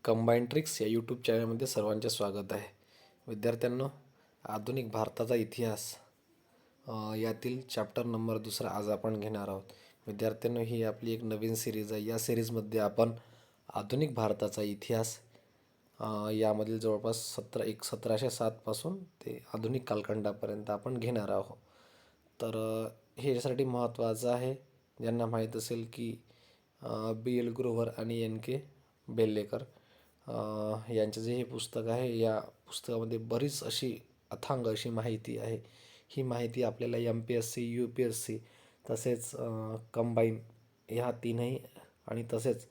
Combined tricks या YouTube चॅनलमध्ये सर्वांचे स्वागत आहे. विद्यार्थ्यांनो, आधुनिक भारताचा इतिहास यातील चॅप्टर नंबर 2 आज आपण घेणार आहोत. विद्यार्थ्यांनो, ही आपली एक नवीन सिरीज आहे. या सिरीजमध्ये आपण आधुनिक भारताचा इतिहास यामधील जवळपास 1707 पासून ते आधुनिक कालखंडापर्यंत आपण घेणार आहोत. तर हे यासाठी महत्त्वाचं आहे. ज्यांना माहीत असेल की BL ग्रोव्हर आणि NK बेल्लेकर यांचं जे हे पुस्तक आहे, या पुस्तकामध्ये बरीच अशी अथांग अशी माहिती आहे. ही माहिती आपल्याला MPSC, UPSC तसेच कंबाईन ह्या तीनही आणि तसेच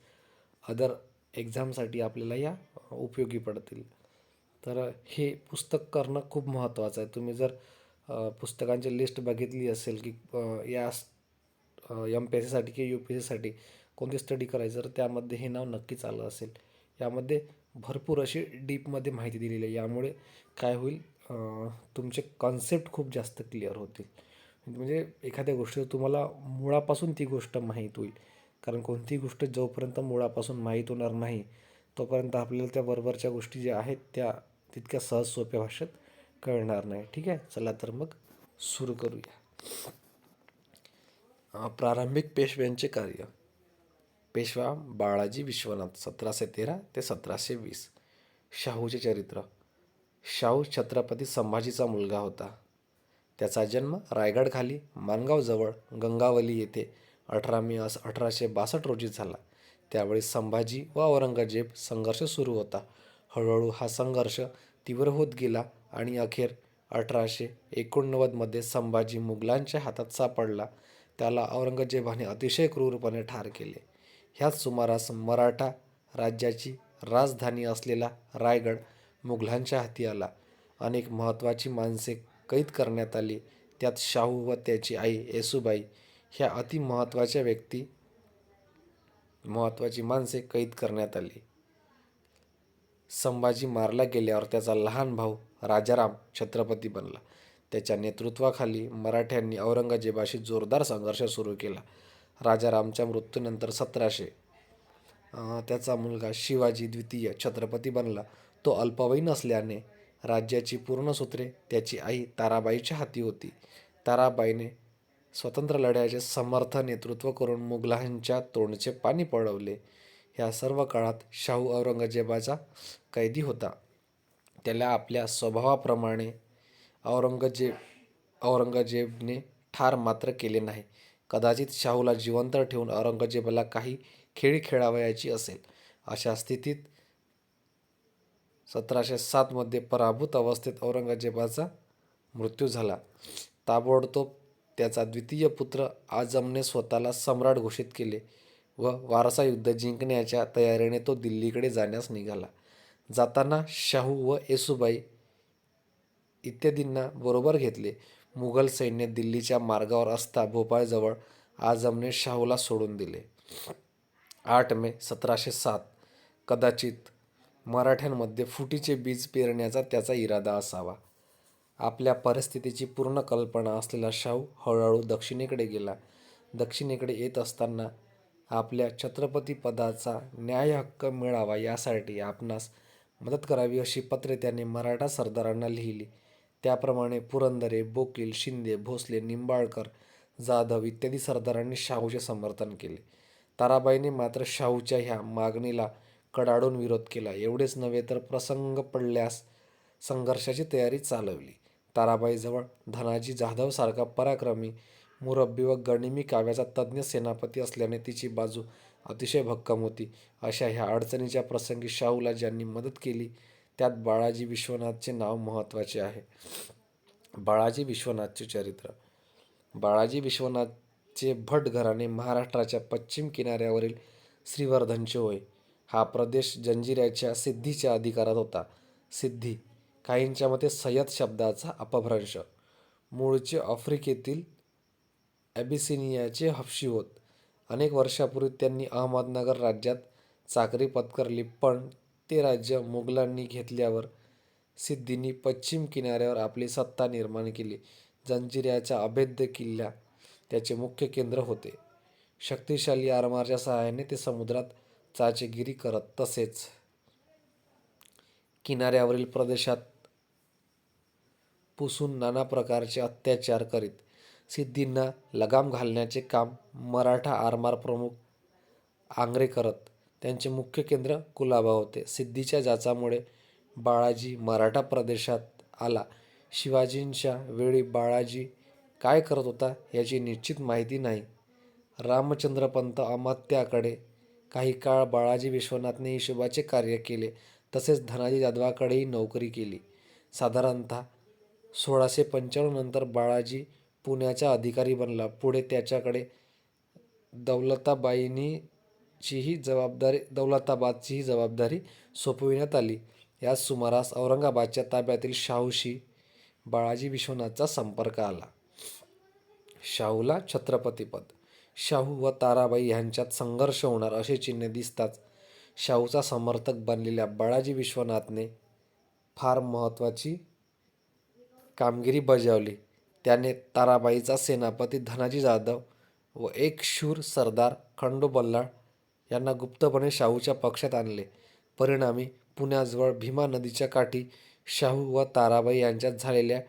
अदर एक्झामसाठी आपल्याला या उपयोगी पडतील. तर हे पुस्तक करणं खूप महत्त्वाचं आहे. तुम्ही जर पुस्तकांची लिस्ट बघितली असेल की या MPSCसाठी किंवा UPSCसाठी कोणती स्टडी करायचं, तर त्यामध्ये हे नाव नक्कीच आलं असेल. यामध्ये भरपूर अशी डीपमध्ये माहिती दिलेली आहे. यामुळे काय होईल, तुमचे कॉन्सेप्ट खूप जास्त क्लिअर होतील. म्हणजे एखाद्या गोष्टीचं तुम्हाला मुळापासून ती गोष्ट माहीत होईल. कारण कोणतीही गोष्ट जोपर्यंत मुळापासून माहीत होणार नाही, तोपर्यंत आपल्याला त्या बरोबरच्या गोष्टी ज्या आहेत त्या तितक्या सहज सोप्या भाषेत कळणार नाही. ठीक आहे, चला तर मग सुरू करूया. प्रारंभिक पेशव्यांचे कार्य. पेशवा बाळाजी विश्वनाथ 1713 ते 1720. शाहूचे चरित्र. शाहू छत्रपती संभाजीचा मुलगा होता. त्याचा जन्म रायगडखाली माणगावजवळ गंगावली येथे 18 मे 1862 रोजी झाला. त्यावेळी संभाजी व औरंगजेब संघर्ष सुरू होता. हळूहळू हा संघर्ष तीव्र होत गेला आणि अखेर 1889 मध्ये संभाजी मुघलांच्या हातात सापडला. त्याला औरंगजेबाने अतिशय क्रूरपणे ठार केले. ह्याच सुमारास मराठा राज्याची राजधानी असलेला रायगड मुघलांच्या हाती आला. अनेक महत्त्वाची माणसे कैद करण्यात आली. त्यात शाहू व त्याची आई येसूबाई ह्या महत्त्वाची माणसे कैद करण्यात आली. संभाजी मारला गेल्यावर त्याचा लहान भाऊ राजाराम छत्रपती बनला. त्याच्या नेतृत्वाखाली मराठ्यांनी औरंगजेबाशी जोरदार संघर्ष सुरू केला. राजारामच्या मृत्यूनंतर 1700 त्याचा मुलगा शिवाजी द्वितीय छत्रपती बनला. तो अल्पवयीन असल्याने राज्याची पूर्ण सूत्रे त्याची आई ताराबाईच्या हाती होती. ताराबाईने स्वतंत्र लढ्याचे समर्थ नेतृत्व करून मुघलांच्या तोंडचे पाणी पळवले. ह्या सर्व काळात शाहू औरंगजेबाचा कैदी होता. त्याला आपल्या स्वभावाप्रमाणे औरंगजेबने ठार मात्र केले नाही. कदाचित शाहूला जिवंत ठेवून औरंगजेबाला काही खेळी खेळावयाची असेल. अशा स्थितीत 1707 मध्ये पराभूत अवस्थेत औरंगजेबाचा मृत्यू झाला. ताबडतोब त्याचा द्वितीय पुत्र आजमने स्वतःला सम्राट घोषित केले व वारसा युद्ध जिंकण्याच्या तयारीने तो दिल्लीकडे जाण्यास निघाला. जाताना शाहू व येसूबाई इत्यादींना बरोबर घेतले. मुघल सैन्य दिल्लीच्या मार्गावर असता भोपाळजवळ आजमने शाहूला सोडून दिले. 8 मे 1707. कदाचित मराठ्यांमध्ये फुटीचे बीज पेरण्याचा त्याचा इरादा असावा. आपल्या परिस्थितीची पूर्ण कल्पना असलेला शाहू हळूहळू दक्षिणेकडे गेला. दक्षिणेकडे येत असताना आपल्या छत्रपतीपदाचा न्यायहक्क मिळावा यासाठी आपणास मदत करावी अशी पत्रे त्याने मराठा सरदारांना लिहिली. त्याप्रमाणे पुरंदरे, बोकील, शिंदे, भोसले, निंबाळकर, जाधव इत्यादी सरदारांनी शाहूचे समर्थन केले. ताराबाईने मात्र शाहूच्या ह्या मागणीला कडाडून विरोध केला. एवढेच नव्हे तर प्रसंग पडल्यास संघर्षाची तयारी चालवली. ताराबाईजवळ धनाजी जाधवसारखा पराक्रमी, मुरब्बी व गनिमी काव्याचा तज्ज्ञ सेनापती असल्याने तिची बाजू अतिशय भक्कम होती. अशा ह्या अडचणीच्या प्रसंगी शाहूला ज्यांनी मदत केली त्यात बाळाजी विश्वनाथचे नाव महत्त्वाचे आहे. बाळाजी विश्वनाथचे चरित्र. बाळाजी विश्वनाथचे भट घराणे महाराष्ट्राच्या पश्चिम किनाऱ्यावरील श्रीवर्धनचे होय. हा प्रदेश जंजिऱ्याच्या सिद्धीच्या अधिकारात होता. सिद्धी काहींच्या मते सय्यद शब्दाचा अपभ्रंश. मूळचे आफ्रिकेतील ॲबिसिनियाचे हबशी होत. अनेक वर्षापूर्वी त्यांनी अहमदनगर राज्यात चाकरी पत्करली, पण ते राज्य मुघलांनी घेतल्यावर सिद्धींनी पश्चिम किनाऱ्यावर आपली सत्ता निर्माण केली. जंजिऱ्याचा अभेद्य किल्ला त्याचे मुख्य केंद्र होते. शक्तिशाली आरमाराच्या सहाय्याने ते समुद्रात चाचेगिरी करत. तसेच किनाऱ्यावरील प्रदेशात पुसून नाना प्रकारचे अत्याचार करीत सिद्धींना लगाम घालण्याचे काम मराठा आरमार प्रमुख आंग्रे करत. त्यांचे मुख्य केंद्र कुलाबा होते. सिद्धीच्या जाचामुळे बाळाजी मराठा प्रदेशात आला. शिवाजींच्या वेळी बाळाजी काय करत होता याची निश्चित माहिती नाही. रामचंद्रपंत अमात्याकडे काही काळ बाळाजी विश्वनाथने हिशोबाचे कार्य केले. तसेच धनाजी जाधवाकडेही नोकरी केली. साधारणतः 1655 नंतर बाळाजी पुण्याचा अधिकारी बनला. पुढे त्याच्याकडे दौलताबादचीही जबाबदारी सोपविण्यात आली. याच सुमारास औरंगाबादच्या ताब्यातील शाहूशी बाळाजी विश्वनाथचा संपर्क आला. शाहूला छत्रपतीपद. शाहू व ताराबाई यांच्यात संघर्ष होणार असे चिन्हे दिसताच शाहूचा समर्थक बनलेल्या बाळाजी विश्वनाथने फार महत्त्वाची कामगिरी बजावली. त्याने ताराबाईचा सेनापती धनाजी जाधव व एक शूर सरदार खंडू बल्लाळ यांना गुप्तपणे शाहूच्या पक्षात आणले. परिणामी पुण्याजवळ भीमा नदीच्या काठी शाहू व ताराबाई यांच्यात झालेल्या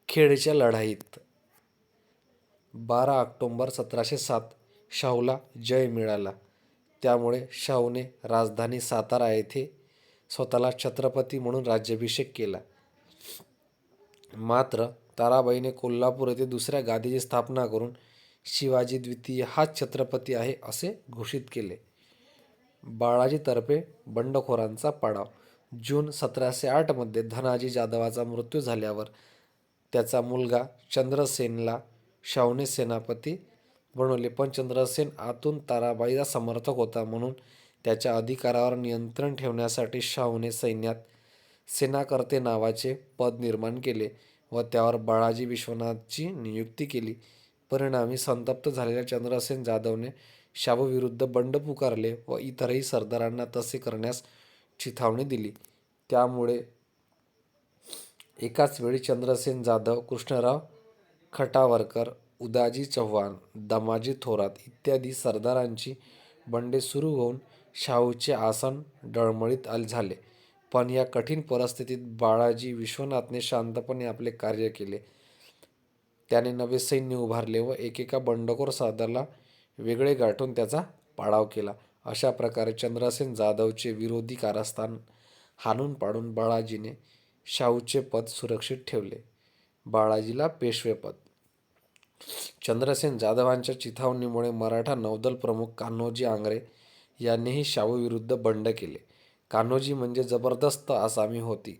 खेडच्या लढाईत 12 ऑक्टोबर 1707 शाहूला जय मिळाला. त्यामुळे शाहूने राजधानी सातारा येथे स्वतःला छत्रपती म्हणून राज्याभिषेक केला. मात्र ताराबाईने कोल्हापूर येथे दुसऱ्या गादीची स्थापना करून शिवाजी द्वितीय हाच छत्रपती आहे असे घोषित केले. बाळाजीतर्फे बंडखोरांचा पाडाव. जून 1708 मध्ये धनाजी जाधवाचा मृत्यू झाल्यावर त्याचा मुलगा चंद्रसेनला शाहूने सेनापती बनवले. पण चंद्रसेन आतून ताराबाईचा समर्थक होता म्हणून त्याच्या अधिकारावर नियंत्रण ठेवण्यासाठी शाहूने सैन्यात सेनाकर्ते नावाचे पद निर्माण केले व त्यावर बाळाजी विश्वनाथची नियुक्ती केली. परिणामी संतप्त झालेल्या चंद्रसेन जाधवने शाहूविरुद्ध बंड पुकारले व इतरही सरदारांना तसे करण्यास चिथावणी दिली. त्यामुळे एकाच वेळी चंद्रसेन जाधव, कृष्णराव खटावरकर, उदाजी चव्हाण, दमाजी थोरात इत्यादी सरदारांची बंडे सुरू होऊन शाहूचे आसन डळमळीत झाले. पण या कठीण परिस्थितीत बाळाजी विश्वनाथने शांतपणे आपले कार्य केले. त्याने नवे सैन्य उभारले व एकेका बंडखोर सरदाराला वेगळे गाठून त्याचा पाडाव केला. अशा प्रकारे चंद्रसेन जाधवचे विरोधी कारस्थान हाणून पाडून बाळाजीने शाहूचे पद सुरक्षित ठेवले. बाळाजीला पेशवेपद. चंद्रसेन जाधवांच्या चिथावणीमुळे मराठा नौदल प्रमुख कान्होजी आंग्रे यांनीही शाहूविरुद्ध बंड केले. कान्होजी म्हणजे जबरदस्त आसामी होती.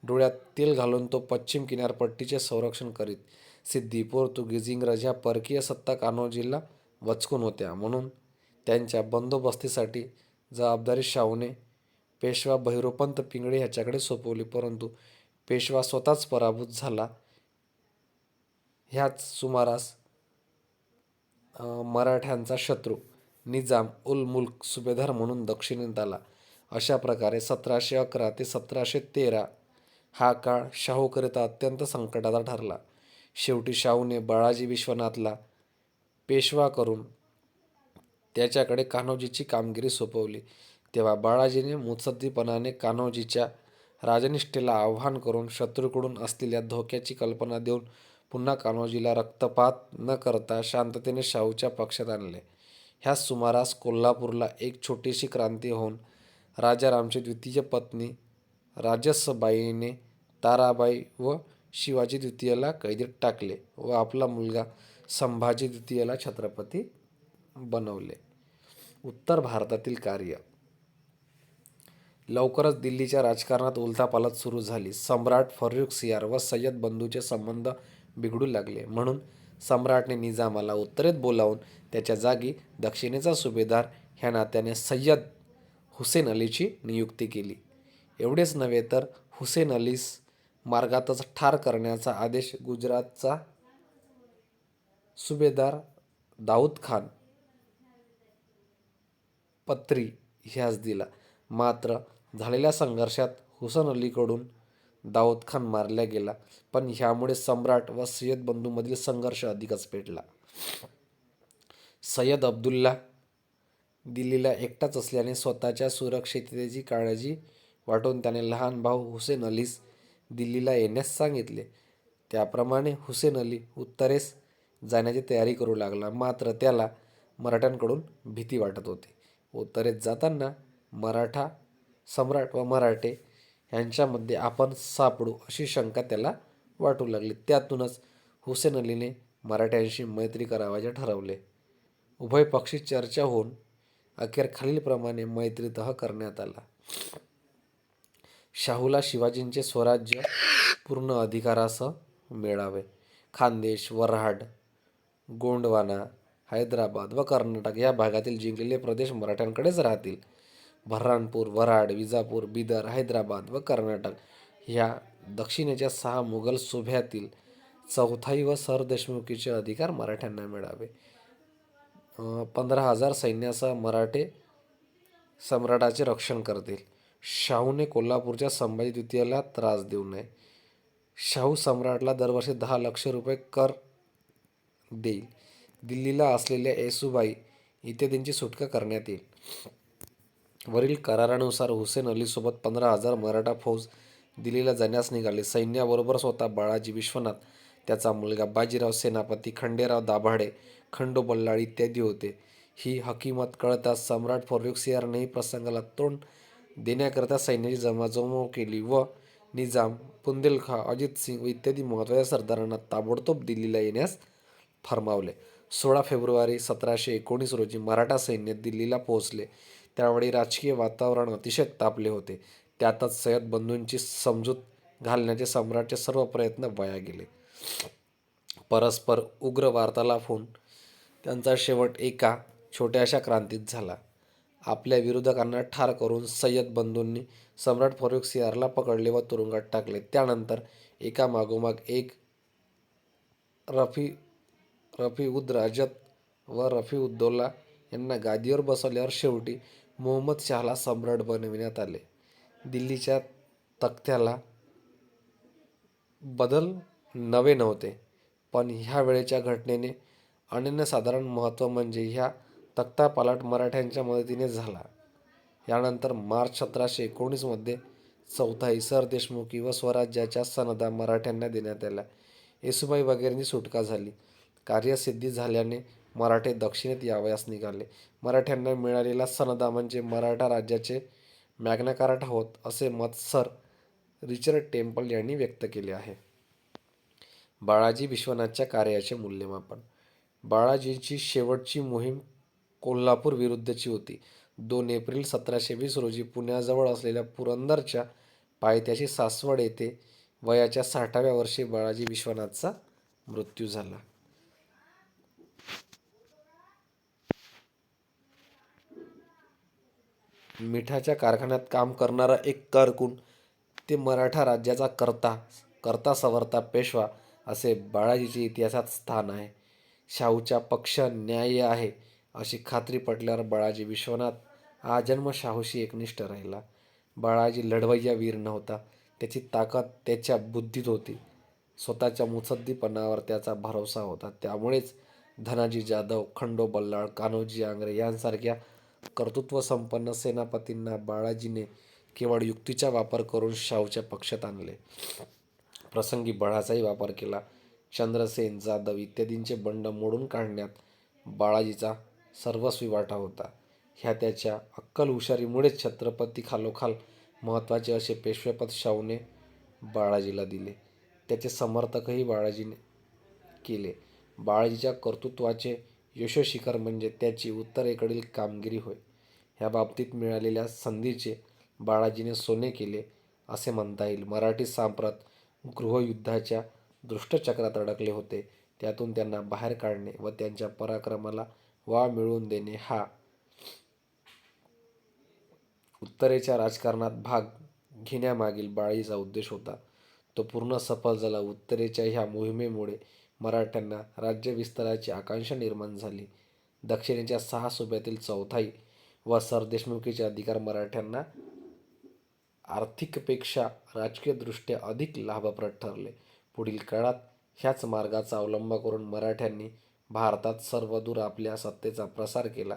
डोळ्यात तेल घालून तो पश्चिम किनारपट्टीचे संरक्षण करीत. सिद्धी, पोर्तुगीज, इंग्रज ह्या परकीय सत्ता कान्होजीला वचकून होत्या म्हणून त्यांच्या बंदोबस्तीसाठी जबाबदारी शाहूने पेशवा भैरोपंत पिंगळे ह्याच्याकडे सोपवली. परंतु पेशवा स्वतःच पराभूत झाला. ह्याच सुमारास मराठ्यांचा शत्रू निजाम उल मुल्क सुभेदार म्हणून दक्षिणेत आला. अशा प्रकारे 1711 ते 1713 हा काळ शाहूकरिता अत्यंत संकटाचा ठरला. शेवटी शाहूने बाळाजी विश्वनाथला पेशवा करून त्याच्याकडे कान्होजीची कामगिरी सोपवली. तेव्हा बाळाजीने मुत्सद्दीपणाने कान्होजीच्या राजनिष्ठेला आव्हान करून शत्रूकडून असलेल्या धोक्याची कल्पना देऊन पुन्हा कान्होजीला रक्तपात न करता शांततेने शाहूच्या पक्षात आणले. ह्याच सुमारास कोल्हापूरला एक छोटीशी क्रांती होऊन राजारामची द्वितीय पत्नी राजसबाईने ताराबाई व शिवाजी द्वितीयला कैदेत टाकले व आपला मुलगा संभाजी द्वितीयला छत्रपती बनवले. उत्तर भारतातील कार्य. लवकरच दिल्लीच्या राजकारणात उलथापालथ सुरू झाली. सम्राट फर्रुखसियार व सय्यद बंधूचे संबंध बिघडू लागले म्हणून सम्राटने निजामाला उत्तरेत बोलावून त्याच्या जागी दक्षिणेचा सुभेदार ह्या नात्याने सय्यद हुसेन अलीची नियुक्ती केली. एवढेच नव्हे तर हुसेन अलीस मार्गातच ठार करण्याचा आदेश गुजरातचा सुभेदार दाऊद खान पत्री ह्यास दिला. मात्र झालेल्या संघर्षात हुसेन अलीकडून दाऊद खान मारला गेला. पण ह्यामुळे सम्राट व सय्यद बंधूंमधील संघर्ष अधिकच पेटला. सय्यद अब्दुल्ला दिल्लीला एकटाच असल्याने स्वतःच्या सुरक्षिततेची काळजी वाटून त्याने लहान भाऊ हुसेन अलीस दिल्लीला येण्यास सांगितले. त्याप्रमाणे हुसेन अली उत्तरेस जाण्याची तयारी करू लागला. मात्र त्याला मराठ्यांकडून भीती वाटत होती. उत्तरेत जाताना मराठा सम्राट व मराठे यांच्यामध्ये आपण सापडू अशी शंका त्याला वाटू लागली. त्यातूनच हुसेन अलीने मराठ्यांशी मैत्री करावयाचे ठरवले. उभयपक्षी चर्चा होऊन अखेर खालीलप्रमाणे मैत्री तह करण्यात आला. शाहूला शिवाजींचे स्वराज्य पूर्ण अधिकारासह मिळावे. खानदेश, वऱ्हाड, गोंडवाना, हैदराबाद व कर्नाटक या भागातील जिंकलेले प्रदेश मराठ्यांकडेच राहतील. बऱ्हाणपूर, वऱ्हाड, विजापूर, बिदर, हैदराबाद व कर्नाटक ह्या दक्षिणेच्या 6 मुघल सुभ्यातील चौथाई व सरदेशमुखीचे अधिकार मराठ्यांना मिळावे. 15,000 सैन्यासह मराठे सम्राटाचे रक्षण करतील. शाहूने कोल्हापूरच्या संभाजी द्वितीयला त्रास देऊ नये. शाहू सम्राटला दरवर्षी 10 लक्ष रुपये कर देईल. दिल्लीला असलेल्या येसुबाई इत्यादींची सुटका करण्यात येईल. वरील करारानुसार हुसेन अलीसोबत 15,000 मराठा फौज दिल्लीला जाण्यास निघाले. सैन्याबरोबर स्वतः बाळाजी विश्वनाथ, त्याचा मुलगा बाजीराव सेनापती, खंडेराव दाभाडे, खंडो बल्लाळ इत्यादी होते. ही हकीमत कळताच सम्राट फर्रुख सिंहानेही प्रसंगाला तोंड देण्याकरता सैन्याची जमवाजमव केली व निजाम, बुंदेलखा, अजित सिंग इत्यादी महत्त्वाच्या सरदारांना ताबडतोब दिल्लीला येण्यास फर्मावले. 16 फेब्रुवारी 1719 रोजी मराठा सैन्य दिल्लीला पोहोचले. त्यावेळी राजकीय वातावरण अतिशय तापले होते. त्यातच सय्यद बंधूंची समजूत घालण्याचे सम्राटचे सर्व प्रयत्न वाया गेले. परस्पर उग्र वार्तालाप होऊन त्यांचा शेवट एका छोट्याशा क्रांतीत झाला. आपल्या विरोधकांना ठार करून सय्यद बंधूंनी सम्राट फर्रुख सिंहाला पकडले व तुरुंगात टाकले. त्यानंतर एकामागोमाग एक रफीउद्दरजत व रफीउद्दौला यांना गादीवर बसवल्यावर शेवटी मुहम्मद शहाला सम्राट बनविण्यात आले. दिल्लीच्या तख्त्याला बदल नवे नव्हते, पण ह्या वेळेच्या घटनेने अनन्यसाधारण महत्त्व म्हणजे ह्या तख्तापालट मराठ्यांच्या मदतीने झाला. यानंतर मार्च 1719 मध्ये चौथाई, सरदेशमुखी व स्वराज्याच्या सनदा मराठ्यांना देण्यात आल्या. येसुबाई वगैरेंची सुटका झाली. कार्यसिद्धी झाल्याने मराठे दक्षिणेत यावयास निघाले. मराठ्यांना मिळालेला सनदा म्हणजे मराठा राज्याचे मॅग्ना कार्टा होत, असे मत सर रिचर्ड टेम्पल यांनी व्यक्त केले आहे. बाळाजी विश्वनाथच्या कार्याचे मूल्यमापन. बाळाजींची शेवटची मोहीम कोल्हापूर विरुद्धची होती. 2 एप्रिल 1720 रोजी पुण्याजवळ असलेल्या पुरंदरच्या पायथ्याशी सासवड येथे वयाच्या 60व्या वर्षी बाळाजी विश्वनाथचा मृत्यू झाला. मिठाच्या कारखान्यात काम करणारा एक कारकून ते मराठा राज्याचा करता सवरता पेशवा असे बाळाजीचे इतिहासात स्थान आहे. शाहूचा पक्ष न्याय्य आहे अशी खात्री पटल्यावर बाळाजी विश्वनाथ आजन्म शाहूशी एकनिष्ठ राहिला. बाळाजी लढवय्या वीर नव्हता. त्याची ताकद त्याच्या बुद्धीत होती. स्वतःच्या मुत्सद्दीपणावर त्याचा भरवसा होता. त्यामुळेच धनाजी जाधव, खंडो बल्लाळ, कान्होजी आंग्रे यांसारख्या कर्तृत्वसंपन्न सेनापतींना बाळाजीने केवळ युक्तीचा वापर करून शाहूच्या पक्षात आणले. प्रसंगी बळाचाही वापर केला. चंद्रसेन, जाधव इत्यादींचे बंड मोडून काढण्यात बाळाजीचा सर्वस्वी वाटा होता. ह्या त्याच्या अक्कल हुशारीमुळेच छत्रपती खालोखाल महत्त्वाचे असे पेशवेपद शाहूने बाळाजीला दिले. त्याचे समर्थकही बाळाजीने केले. बाळाजीच्या कर्तृत्वाचे यशोशिखर म्हणजे त्याची उत्तरेकडील कामगिरी होय. ह्या बाबतीत मिळालेल्या संधीचे बाळाजीने सोने केले असे म्हणता येईल. मराठी साम्राट गृहयुद्धाच्या दुष्टचक्रात अडकले होते. त्यातून त्यांना बाहेर काढणे व त्यांच्या पराक्रमाला वाव मिळवून देणे हा उत्तरेच्या राजकारणात भाग घेण्यामागील बाळाजीचा उद्देश होता. तो पूर्ण सफल झाला. उत्तरेच्या ह्या मोहिमेमुळे मराठ्यांना राज्यविस्ताराची आकांक्षा निर्माण झाली. दक्षिणेच्या 6 सुभ्यातील चौथाई व सरदेशमुखीचे अधिकार मराठ्यांना आर्थिकपेक्षा राजकीयदृष्ट्या अधिक लाभप्रद ठरले. पुढील काळात ह्याच मार्गाचा अवलंब करून मराठ्यांनी भारतात सर्वदूर आपल्या सत्तेचा प्रसार केला.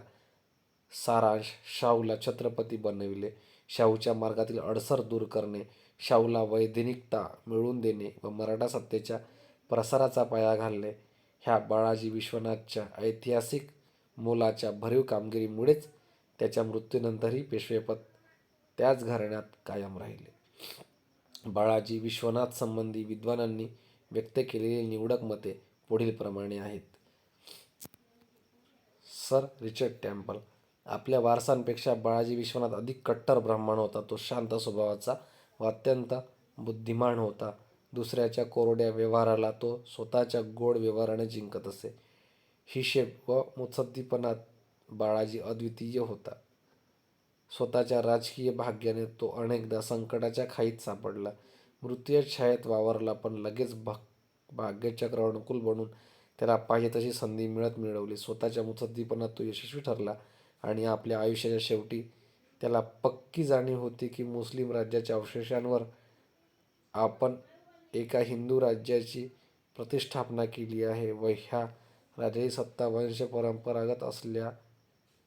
सारांश: शाहूला छत्रपती बनविले. शाहूच्या मार्गातील अडसर दूर करणे, शाहूला वैधानिकता मिळवून देणे व मराठा सत्तेच्या प्रसाराचा पाया घालणे ह्या बाळाजी विश्वनाथच्या ऐतिहासिक मोलाच्या भरीव कामगिरीमुळेच त्याच्या मृत्यूनंतरही पेशवेपद त्याच घराण्यात कायम राहिले. बाळाजी विश्वनाथ संबंधी विद्वानांनी व्यक्त केलेली निवडक मते पुढीलप्रमाणे आहेत. Sir Richard temple. आपल्या वारसांपेक्षा बाळाजी विश्वनाथ अधिक कट्टर ब्राह्मण होता. तो शांत स्वभावाचा व अत्यंत बुद्धिमान होता. दुसऱ्याच्या कोरड्या व्यवहाराला तो स्वतःच्या गोड व्यवहाराने जिंकत असे. हिशेब व मुत्सद्दीपणात बाळाजी अद्वितीय होता. स्वतःच्या राजकीय भाग्याने तो अनेकदा संकटाच्या खाईत सापडला. मृत्यूच्या छायेत वावरला, पण लगेच भाग्यचक्र अनुकूल बनून त्याला पाहिजे तशी संधी मिळवली. स्वतःच्या मुत्सद्दीपणात तो यशस्वी ठरला आणि आपल्या आयुष्याच्या शेवटी त्याला पक्की जाणीव होती की मुस्लिम राज्याच्या अवशेषांवर आपण एका हिंदू राज्याची प्रतिष्ठापना केली आहे व ह्या राज्याची सत्ता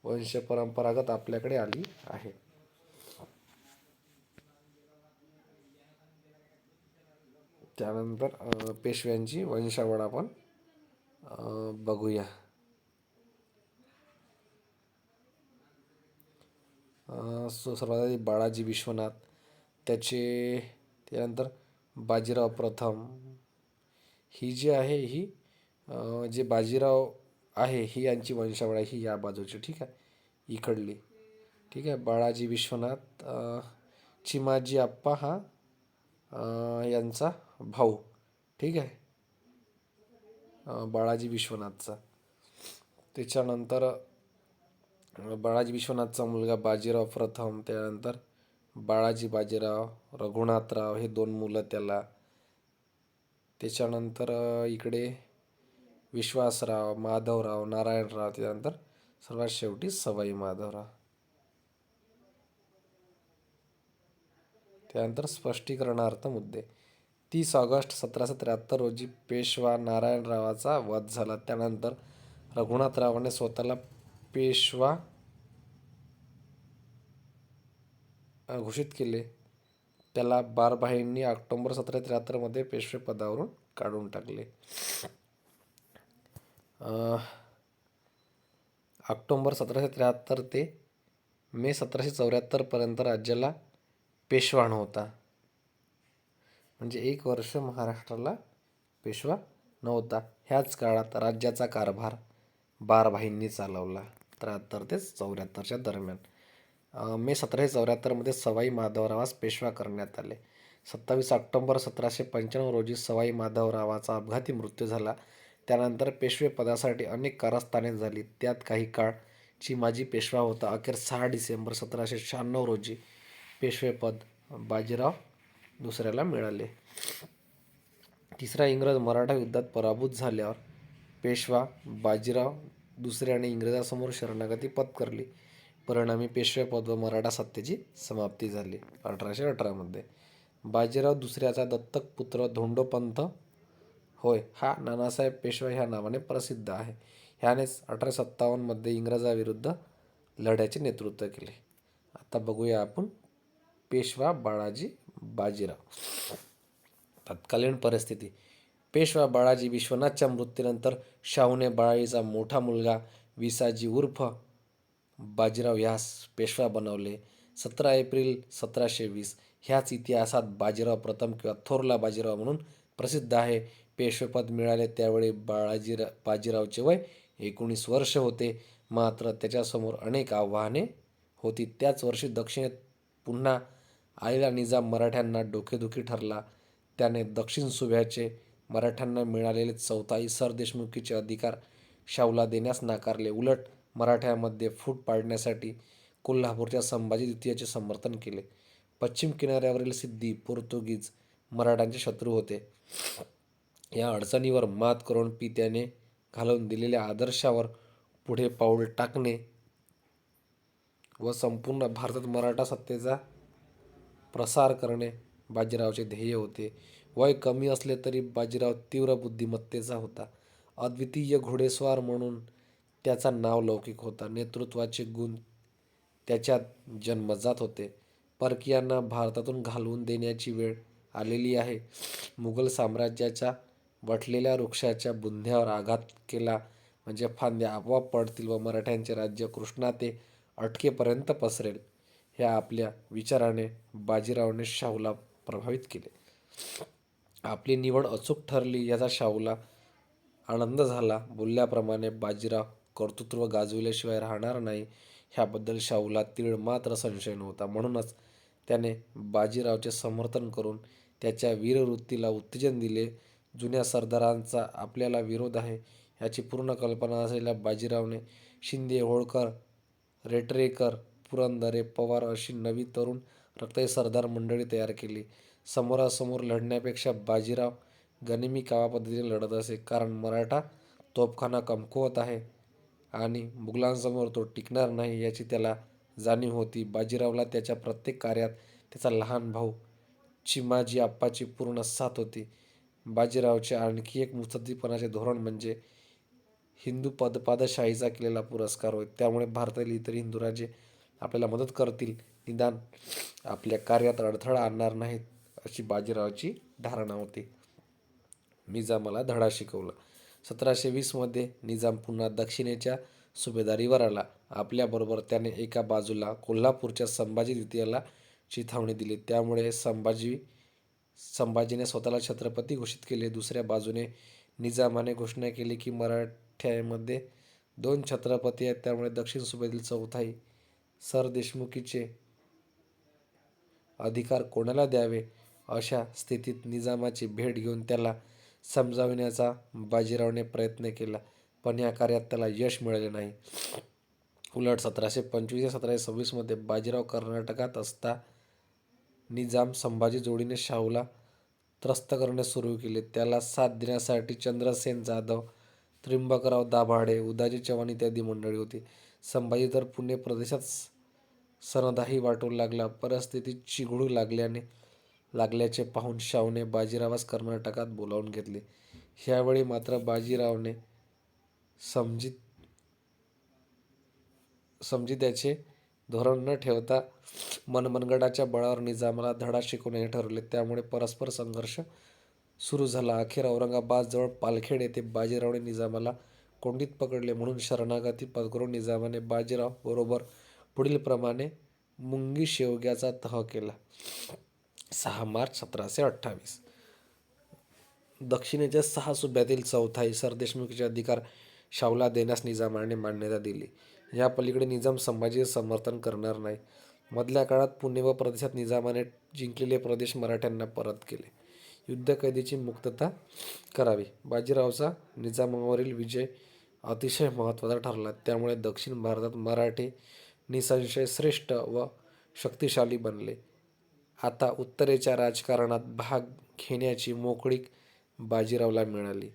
वंशपरंपरागत आपल्याकडे आली आहे. त्यानंतर पेशव्यांची वंशावळ आपण बघूया. सर्वात आधी बाळाजी विश्वनाथ, त्यानंतर बाजीराव प्रथम. ही जी आहे ही जे बाजीराव आहे ही यांची वंशावळ आहे, ही या बाजूची, ठीक आहे, इकडली, ठीक आहे. बाळाजी विश्वनाथ चिमाजी आप्पा हा यांचा भाऊ, ठीक आहे, बाळाजी विश्वनाथचा. त्याच्यानंतर बाळाजी विश्वनाथचा मुलगा बाजीराव प्रथम, त्यानंतर बाळाजी बाजीराव, रघुनाथराव हे 2 मुलं त्याला. त्याच्यानंतर इकडे विश्वासराव, माधवराव, नारायणराव, त्यानंतर सर्वात शेवटी सवाई माधवराव. त्यानंतर स्पष्टीकरणार्थ मुद्दे. 30 ऑगस्ट 1773 रोजी पेशवा नारायणरावाचा वध झाला. त्यानंतर रघुनाथरावाने स्वतःला पेशवा घोषित केले. त्याला बारभाईंनी ऑक्टोबर 1773 मध्ये पेशवेपदावरून काढून टाकले. ऑक्टोबर 1773 ते मे 1774 पर्यंत राज्याला पेशवा नव्हता. म्हणजे 1 वर्ष महाराष्ट्राला पेशवा नव्हता. ह्याच काळात राज्याचा कारभार बारभाईंनी चालवला 73 ते 74च्या दरम्यान. मे 1774 मध्ये सवाई माधवरावास पेशवा करण्यात आले. 27 ऑक्टोबर 1795 रोजी सवाई माधवरावाचा अपघाती मृत्यू झाला. त्यानंतर पेशवेपदासाठी अनेक कारस्थाने झाली. त्यात काही काळ चिमाजी पेशवा होता. अखेर 6 डिसेंबर 1796 रोजी पेशवेपद बाजीराव दुसऱ्याला मिळाले. तिसऱ्या इंग्रज-मराठा युद्धात पराभूत झाल्यावर पेशवा बाजीराव दुसऱ्याने इंग्रजांसमोर शरणागती पत्करली. परिणामी पेशवेपद व मराठा सत्तेची समाप्ती झाली 1818 मध्ये. बाजीराव दुसऱ्याचा दत्तक पुत्र धोंडोपंत होय हा नानासाहेब पेशवा ह्या नावाने प्रसिद्ध आहे. ह्यानेच 1857 मध्ये इंग्रजांविरुद्ध लढ्याचे नेतृत्व केले. आता बघूया आपण पेशवा बाळाजी बाजीराव. तत्कालीन परिस्थिती. पेशवा बाळाजी विश्वनाथच्या मृत्यूनंतर शाहूने बाळाजीचा मोठा मुलगा विसाजी उर्फ बाजीराव ह्यास पेशवा बनवले. 17 एप्रिल 1720 ह्याच इतिहासात बाजीराव प्रथम किंवा थोरला बाजीराव म्हणून प्रसिद्ध आहे. पेशवेपद मिळाले त्यावेळी बाजीरावचे वय 19 वर्ष होते. मात्र त्याच्यासमोर अनेक आव्हाने होती. त्याच वर्षी दक्षिणेत पुन्हा आलेला निजाम मराठ्यांना डोकेदुखी ठरला. त्याने दक्षिण सुभ्याचे मराठ्यांना मिळालेले चौथाई सरदेशमुखीचे अधिकार शाहूला देण्यास नाकारले. उलट मराठ्यांमध्ये फूट पाडण्यासाठी कोल्हापूरच्या संभाजी द्वितीयाचे समर्थन केले. पश्चिम किनाऱ्यावरील सिद्धी पोर्तुगीज मराठ्यांचे शत्रू होते. या अडचणीवर मात करून त्याने घालून दिलेल्या आदर्शावर पुढे पाऊल टाकणे व संपूर्ण भारतात मराठा सत्तेचा प्रसार करणे बाजीरावचे ध्येय होते. वय कमी असले तरी बाजीराव तीव्र बुद्धिमत्तेचा होता. अद्वितीय घोडेस्वार म्हणून त्याचा नावलौकिक होता. नेतृत्वाचे गुण त्याच्यात जन्मजात होते. परकीयांना भारतातून घालवून देण्याची वेळ आलेली आहे. मुघल साम्राज्याच्या वटलेल्या वृक्षाच्या बुंध्यावर आघात केला म्हणजे फांद्या आपोआप पडतील व मराठ्यांचे राज्य कृष्णा ते अटकेपर्यंत पसरेल. ह्या आपल्या विचाराने बाजीरावने शाहूला प्रभावित केले. आपली निवड अचूक ठरली याचा शाहूला आनंद झाला. बोलल्याप्रमाणे बाजीराव कर्तृत्व गाजविल्याशिवाय राहणार नाही ह्याबद्दल शाहूला तीळ मात्र संशय नव्हता. म्हणूनच त्याने बाजीरावचे समर्थन करून त्याच्या वीरवृत्तीला उत्तेजन दिले. जुन्या सरदारांचा आपल्याला विरोध आहे ह्याची पूर्ण कल्पना असलेल्या बाजीरावने शिंदे, होळकर, रेटरेकर, पुरंदरे, पवार अशी नवी तरुण रक्ताई सरदार मंडळी तयार केली. समोरासमोर लढण्यापेक्षा बाजीराव गनिमी कावा पद्धतीने लढत असे, कारण मराठा तोफखाना कमकुवत आहे आणि मुघलांसमोर तो टिकणार नाही याची त्याला जाणीव होती. बाजीरावला त्याच्या प्रत्येक कार्यात त्याचा लहान भाऊ चिमाजी आप्पाची पूर्ण साथ होती. बाजीरावचे आणखी एक मुत्सद्दीपणाचे धोरण म्हणजे हिंदू पादशाहीचा केलेला पुरस्कार होय. त्यामुळे भारतातील इतर हिंदू राज्ये आपल्याला मदत करतील, निदान आपल्या कार्यात अडथळा आणणार नाहीत अशी बाजीरावाची धारणा होती. निजामाला धडा शिकवला. 1720 निजाम पुन्हा दक्षिणेच्या सुभेदारीवर आला. आपल्याबरोबर त्याने एका बाजूला कोल्हापूरच्या संभाजी द्वितीयाला चिथावणी दिली, त्यामुळे संभाजीने स्वतःला छत्रपती घोषित केले. दुसऱ्या बाजूने निजामाने घोषणा केली की मराठ्यामध्ये 2 छत्रपती आहेत, त्यामुळे दक्षिण सुभेतील चौथाई सरदेशमुखीचे अधिकार कोणाला द्यावे. अशा स्थितीत निजामाची भेट घेऊन त्याला समजावण्याचा बाजीरावने प्रयत्न केला, पण या कार्यात त्याला यश मिळाले नाही. उलट 1725 ते 1726 बाजीराव कर्नाटकात असता निजाम संभाजी जोडीने शाहूला त्रस्त करणे सुरू केले. त्याला साथ देण्यासाठी चंद्रसेन जाधव, त्र्यंबकराव दाभाडे, उदाजी चव्हाण इत्यादी मंडळी होती. संभाजी तर पुणे प्रदेशात सनदाही वाटू लागला. परिस्थिती चिघळू लागल्याचे पाहून शाहूने बाजीरावास कर्नाटकात बोलावून घेतले. ह्यावेळी मात्र बाजीरावने समजित्याचे धोरण न ठेवता मनगटाच्या बळावर निजामाला धडा शिकवण्याचे ठरवले. त्यामुळे परस्पर संघर्ष सुरू झाला. अखेर औरंगाबादजवळ पालखेड येथे बाजीरावने निजामाला कोंडीत पकडले. म्हणून शरणागती पत्करून निजामाने बाजीराव बरोबर पुढीलप्रमाणे मुंगी शेवग्याचा तह केला. 6 मार्च 1728 दक्षिणेच्या 6 सुभ्यातील चौथाई सरदेशमुखीचे अधिकार शाहूला देण्यास निजामाने मान्यता दिली. या पलीकडे निजाम संभाजीचे समर्थन करणार नाही. मधल्या काळात पुणे व प्रदेशात निजामाने जिंकलेले प्रदेश मराठ्यांना परत केले. युद्धकैदीची मुक्तता करावी. बाजीरावचा निजामावरील विजय अतिशय महत्त्वाचा ठरला. त्यामुळे दक्षिण भारतात मराठे निसंशय श्रेष्ठ व शक्तिशाली बनले. आता उत्तरेच्या राजकारणात भाग घेण्याची मोकळीक बाजीरावला मिळाली.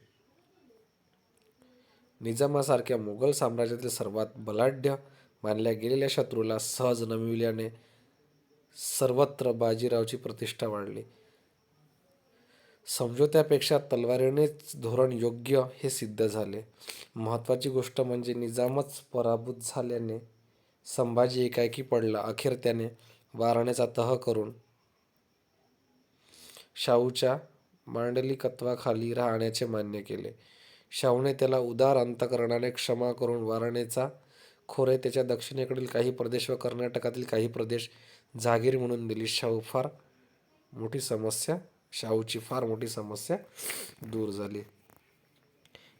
निजामासारख्या मुघल साम्राज्यातील सर्वात बलाढ्य मानल्या गेलेल्या शत्रूला सहज नमविल्याने सर्वत्र बाजीरावची प्रतिष्ठा वाढली. समझोत्यापेक्षा तलवारीनेच धोरण योग्य हे सिद्ध झाले. महत्त्वाची गोष्ट म्हणजे निजामच पराभूत झाल्याने संभाजी एकाएकी पडला. अखेर त्याने वाराण्याचा तह करून शाहूच्या मांडलिकत्वाखाली राहण्याचे मान्य केले. शाहूने त्याला उदार अंतकरणाने क्षमा करून वाराणेचा खोरे, त्याच्या दक्षिणेकडील काही प्रदेश व कर्नाटकातील काही प्रदेश जहागीर म्हणून दिली. शाहूची फार मोठी समस्या दूर झाली.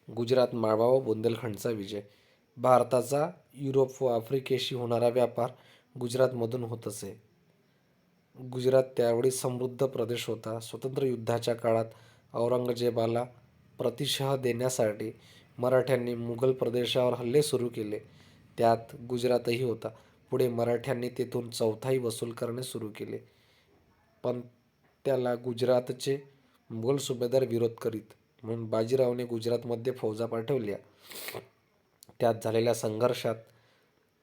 गुजरात, माळवा व बुंदेलखंडचा विजय. भारताचा युरोप व आफ्रिकेशी होणारा व्यापार गुजरातमधून होत असे. गुजरात त्यावेळी समृद्ध प्रदेश होता. स्वातंत्र्य युद्धाच्या काळात औरंगजेबाला प्रतिशह देण्यासाठी मराठ्यांनी मुघल प्रदेशावर हल्ले सुरू केले. त्यात गुजरातही होता. पुढे मराठ्यांनी तेथून चौथाई वसूल करणे सुरू केले, पण त्याला गुजरातचे मुघल सुभेदार विरोध करीत. म्हणून बाजीरावने गुजरातमध्ये फौजा पाठवल्या. त्यात झालेल्या संघर्षात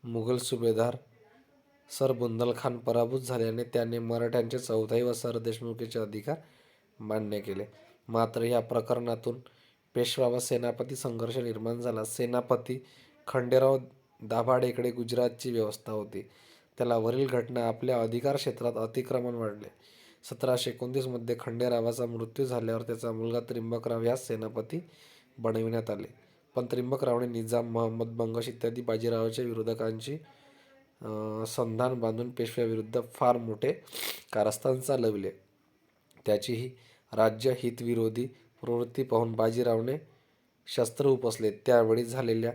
मुघल सुभेदार सर बुंदेलखान पराभूत झाल्याने त्याने मराठ्यांचे चौथाई व सरदेशमुखीचे अधिकार मान्य केले. मात्र ह्या प्रकरणातून पेशवा व सेनापती संघर्ष निर्माण झाला. सेनापती खंडेराव दाभाडेकडे गुजरातची व्यवस्था होती. त्याला वरील घटना आपल्या अधिकार क्षेत्रात अतिक्रमण वाढले. 1729 मध्ये खंडेरावाचा मृत्यू झाल्यावर त्याचा मुलगा त्र्यंबकराव यास सेनापती बनविण्यात आले. पण त्र्यंबकरावने निजाम, महंमद, बंगश इत्यादी बाजीरावाच्या विरोधकांची संधान बांधून पेशव्याविरुद्ध फार मोठे कारस्थान चालविले. त्याची ही राज्यहितविरोधी प्रवृत्ती पाहून बाजीरावने शस्त्र उपसले. त्यावेळी झालेल्या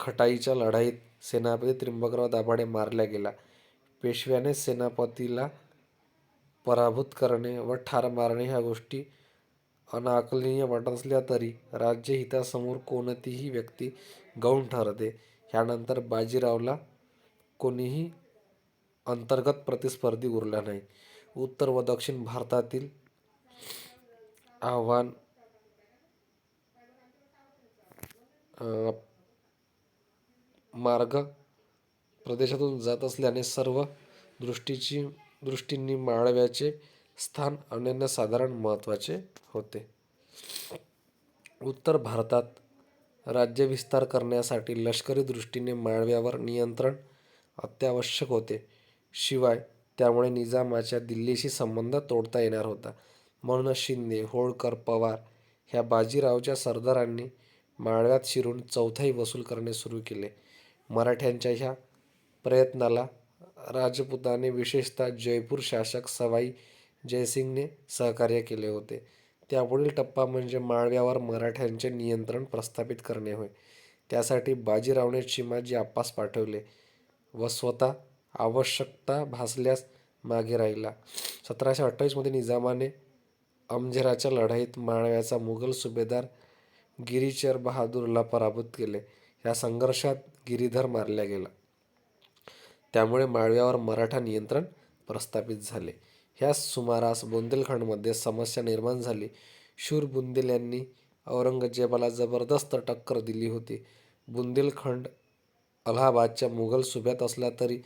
खटाईच्या लढाईत सेनापती त्र्यंबकराव दाभाडे मारला गेला. पेशव्याने सेनापतीला पराभूत करणे व ठार मारणे ह्या गोष्टी अनाकलनीय वाटत असल्या तरी राज्यहितासमोर कोणतीही व्यक्ती गौण ठरते. ह्यानंतर बाजीरावला कोणीही अंतर्गत प्रतिस्पर्धी उरला नाही. उत्तर व दक्षिण भारतातील आव्हान मार्ग प्रदेशातून जात असल्याने सर्व दृष्टींनी माळव्याचे स्थान अनन्यसाधारण महत्त्वाचे होते. उत्तर भारतात राज्यविस्तार करण्यासाठी लष्करी दृष्टीने माळव्यावर नियंत्रण अत्यावश्यक होते. शिवाय त्यामुळे निजामाच्या दिल्लीशी संबंध तोडता येणार होता. म्हणूनच शिंदे, होळकर, पवार ह्या बाजीरावच्या सरदारांनी माळव्यात शिरून चौथाई वसूल करणे सुरू केले. मराठ्यांच्या ह्या प्रयत्नाला राजपुताने, विशेषतः जयपूर शासक सवाई जयसिंगने सहकार्य केले होते. त्यापुढील टप्पा म्हणजे माळव्यावर मराठ्यांचे नियंत्रण प्रस्थापित करणे होय. त्यासाठी बाजीरावने चिमाजी आप्पास पाठवले व स्वतः आवश्यकता भासल्यास मागे राहिला. 1728 मध्ये निजामाने अमझेराच्या लढाईत माळव्याचा मुघल सुभेदार गिरीचर बहादूरला पराभूत केले. या संघर्षात गिरीधर मारला गेला. त्यामुळे माळव्यावर मराठा नियंत्रण प्रस्थापित झाले. ह्याच सुमारास बुंदेलखंडमध्ये समस्या निर्माण झाली. शूर बुंदेल यांनी औरंगजेबाला जबरदस्त टक्कर दिली होती. बुंदेलखंड अलाहाबादच्या मुघल सुभ्यात असला तरी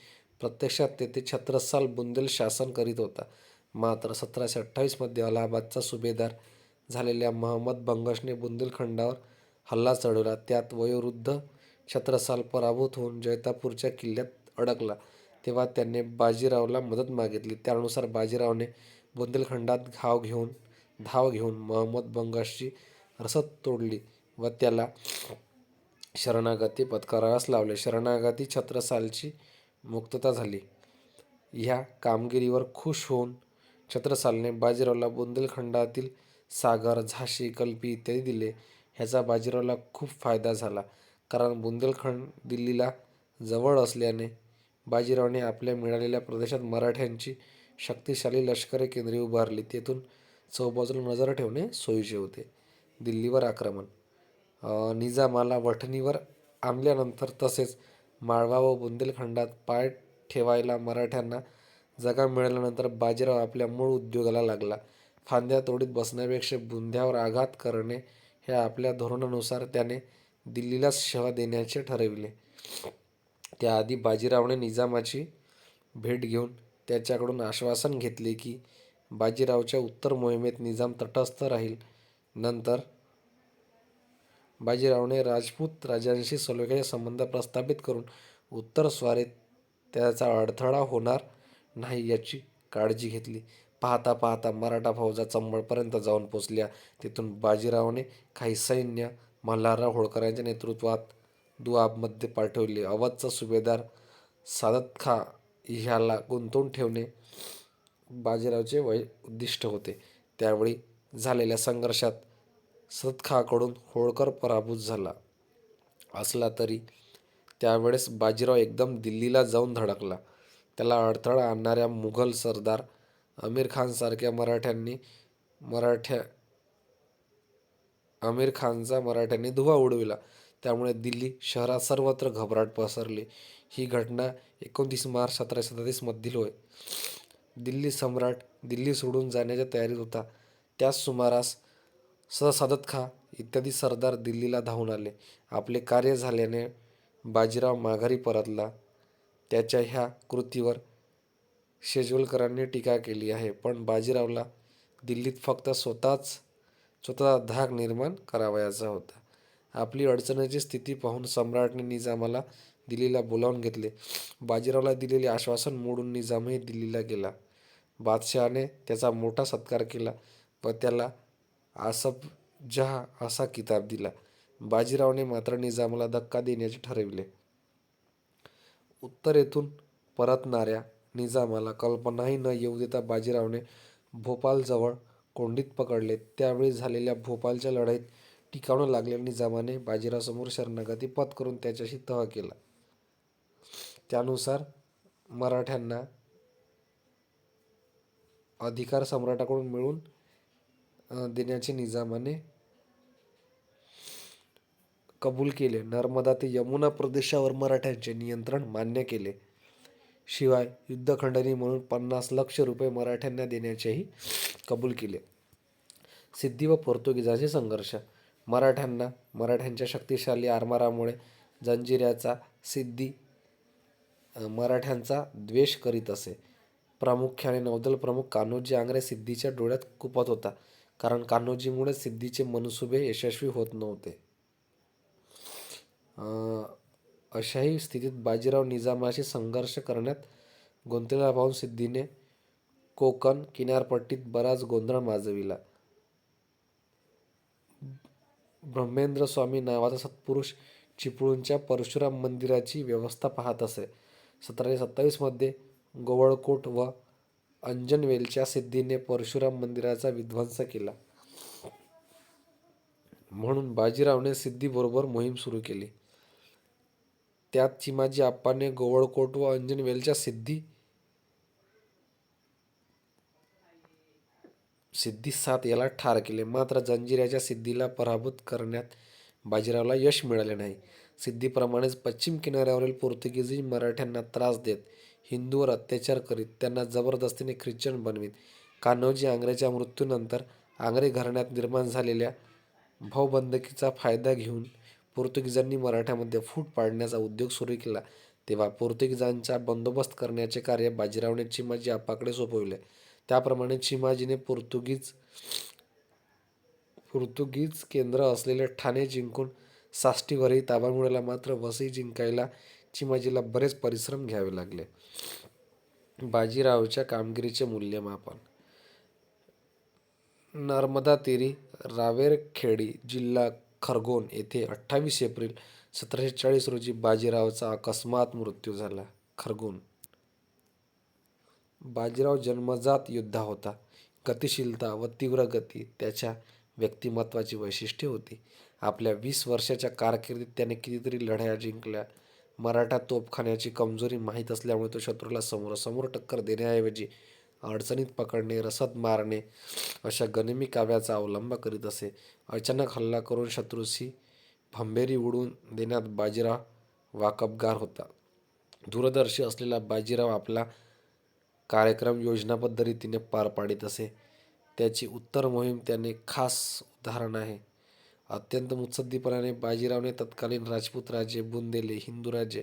प्रत्यक्षात तेथे छत्रसाल बुंदेल शासन करीत होता. मात्र 1728 मध्ये अलाहाबादचा सुभेदार झालेल्या महंमद बंगशने बुंदेलखंडावर हल्ला चढवला. त्यात वयोवृद्ध छत्रसाल पराभूत होऊन जैतापूरच्या किल्ल्यात अडकला. तेव्हा त्याने बाजीरावला मदत मागितली. त्यानुसार बाजीरावने बुंदेलखंडात धाव घेऊन महंमद बंगशची रसद तोडली व त्याला शरणागती पत्करावयास लावले. शरणागती छत्रसालची मुक्तता झाली. ह्या कामगिरीवर खुश होऊन छत्रसालने बाजीरावला बुंदेलखंडातील सागर, झाशी, कल्पी इत्यादी दिले. ह्याचा बाजीरावला खूप फायदा झाला. कारण बुंदेलखंड दिल्लीला जवळ असल्याने बाजीरावने आपल्या मिळालेल्या प्रदेशात मराठ्यांची शक्तिशाली लष्करी केंद्रे उभारली. तेथून चौबाजूला नजर ठेवणे सोयीचे होते. दिल्लीवर आक्रमण. निजामाला वठणीवर आणल्यानंतर तसेच माळवा व बुंदेलखंडात पाय ठेवायला मराठ्यांना जागा मिळाल्यानंतर बाजीराव आपल्या मूळ उद्योगाला लागला. फांद्या तोडीत बसण्यापेक्षा बुंध्यावर आघात करणे ह्या आपल्या धोरणानुसार त्याने दिल्लीलाच सेवा देण्याचे ठरविले. त्याआधी बाजीरावने निजामाची भेट घेऊन त्याच्याकडून आश्वासन घेतले की बाजीरावच्या उत्तर मोहिमेत निजाम तटस्थ राहील. नंतर बाजीरावने राजपूत राजांशी सलोख्याचे संबंध प्रस्थापित करून उत्तर स्वारीत त्याचा अडथळा होणार नाही याची काळजी घेतली. पाहता पाहता मराठा फौजा चंबळपर्यंत जाऊन पोचल्या. तेथून बाजीरावने काही सैन्य मल्हारराव होळकर यांच्या नेतृत्वात दुआबमध्ये पाठविले. अवधचा सुभेदार सादतखां ह्याला गुंतवून ठेवणे बाजीरावचे उद्दिष्ट होते. त्यावेळी झालेल्या संघर्षात सादतखांकडून होळकर पराभूत झाला असला तरी त्यावेळेस बाजीराव एकदम दिल्लीला जाऊन धडकला. त्याला अडथळा आणणाऱ्या मुघल सरदार अमीर खानचा मराठ्यांनी धुव्वा उडविला. त्यामुळे दिल्ली शहरात सर्वत्र घबराट पसरली. ही घटना 29 मार्च 1737 मधील होय. दिल्ली सम्राट दिल्ली सोडून जाण्याच्या तयारीत होता. त्याच सुमारास सादतखां इत्यादी सरदार दिल्लीला धावून आले. आपले कार्य झाल्याने बाजीराव माघारी परतला. त्याच्या ह्या कृतीवर शेजवलकरांनी टीका केली आहे. पण बाजीरावला दिल्लीत फक्त स्वतःचा धाक निर्माण करावयाचा होता. आपली अडचणीची स्थिती पाहून सम्राटने निजामाला दिल्लीला बोलावून घेतले. बाजीरावला दिलेले आश्वासन मोडून निजामही दिल्लीला गेला. बादशहाने त्याचा मोठा सत्कार केला व त्याला आसफ जहा असा किताब दिला. बाजीरावने मात्र निजामाला धक्का देण्याचे ठरविले. उत्तरेतून परतणाऱ्या निजामाला कल्पनाही न येऊ देता बाजीरावने भोपाळजवळ कोंडीत पकडले. त्यावेळी झालेल्या भोपाळच्या लढाईत टिकावं लागलेल्या निजामाने बाजीरावसमोर शरणागती पत्करून त्याच्याशी तह केला. त्यानुसार मराठ्यांना अधिकार सम्राटाकडून मिळवून देण्याचे निजामाने कबूल केले. नर्मदा ते यमुना प्रदेशावर मराठ्यांचे नियंत्रण मान्य केले. शिवाय युद्धखंडणी म्हणून 50 लाख रुपये मराठ्यांना देण्याचेही कबूल केले. सिद्धी व पोर्तुगीजांचे संघर्ष. मराठ्यांच्या शक्तिशाली आरमारामुळे जंजिऱ्याचा सिद्धी मराठ्यांचा द्वेष करीत असे. प्रामुख्याने नौदल प्रमुख कान्होजी आंग्रे सिद्धीच्या डोळ्यात कुपत होता, कारण कान्होजीमुळे सिद्धीचे मनसुबे यशस्वी होत नव्हते. अशाही स्थितीत बाजीराव निजामाशी संघर्ष करण्यात गुंतलेला पाहून सिद्धीने कोकण किनारपट्टीत बराच गोंधळ माजविला. ब्रह्मेंद्र स्वामी नावाचा सत्पुरुष चिपळूणच्या परशुराम मंदिराची व्यवस्था पाहत असे. 1727 मध्ये गोवळकोट व अंजनवेलच्या सिद्धीने परशुराम मंदिराचा विध्वंस केला. म्हणून बाजीरावने सिद्धीबरोबर मोहीम सुरू केली. त्यात चिमाजी आप्पाने गोवळकोट व अंजनवेलच्या सिद्धी 7 याला ठार केले. मात्र जंजिऱ्याच्या सिद्धीला पराभूत करण्यात बाजीरावला यश मिळाले नाही. सिद्धीप्रमाणेच पश्चिम किनाऱ्यावरील पोर्तुगीजही मराठ्यांना त्रास देत, हिंदूंवर अत्याचार करीत, त्यांना जबरदस्तीने ख्रिश्चन बनवीत. कान्होजी आंग्रेच्या मृत्यूनंतर आंग्रे घराण्यात निर्माण झालेल्या भाऊबंदकीचा फायदा घेऊन पोर्तुगीजांनी मराठ्यांमध्ये फूट पाडण्याचा उद्योग सुरू केला. तेव्हा पोर्तुगीजांचा बंदोबस्त करण्याचे कार्य बाजीरावने चिमाजी आप्पाकडे सोपविले. त्याप्रमाणे चिमाजीने पोर्तुगीज केंद्र असलेले ठाणे जिंकून साष्टीवरही ताबा मिळवला. मात्र वसई जिंकायला चिमाजीला बरेच परिश्रम घ्यावे लागले. बाजीरावच्या कामगिरीचे मूल्यमापन. नर्मदा तीरी रावेरखेडी जिल्हा खरगोन येथे 28 एप्रिल 1740 रोजी बाजीरावचा अकस्मात मृत्यू झाला. खरगोन. बाजीराव जन्मजात योद्धा होता. गतिशीलता व तीव्र गती त्याच्या व्यक्तिमत्वाची वैशिष्ट्ये होती. आपल्या 20 वर्षाच्या कारकिर्दीत त्याने कितीतरी लढाया जिंकल्या. मराठा तोफखान्याची कमजोरी माहीत असल्यामुळे तो शत्रूला समोरासमोर टक्कर देण्याऐवजी अडचणीत पकडणे, रसद मारणे अशा गनिमी काव्याचा अवलंब करीत असे. अचानक हल्ला करून शत्रूची भंभेरी उडवून देण्यात बाजीराव वाकबगार होता. दूरदर्शी असलेला बाजीराव आपला कार्यक्रम योजनाबद्ध रीतीने पार पाडित असे. त्याची उत्तर मोहीम त्याने खास उदाहरण आहे. अत्यंत मुत्सद्दीपणाने बाजीरावने तत्कालीन राजपूत राजे, बुंदेले, हिंदू राजे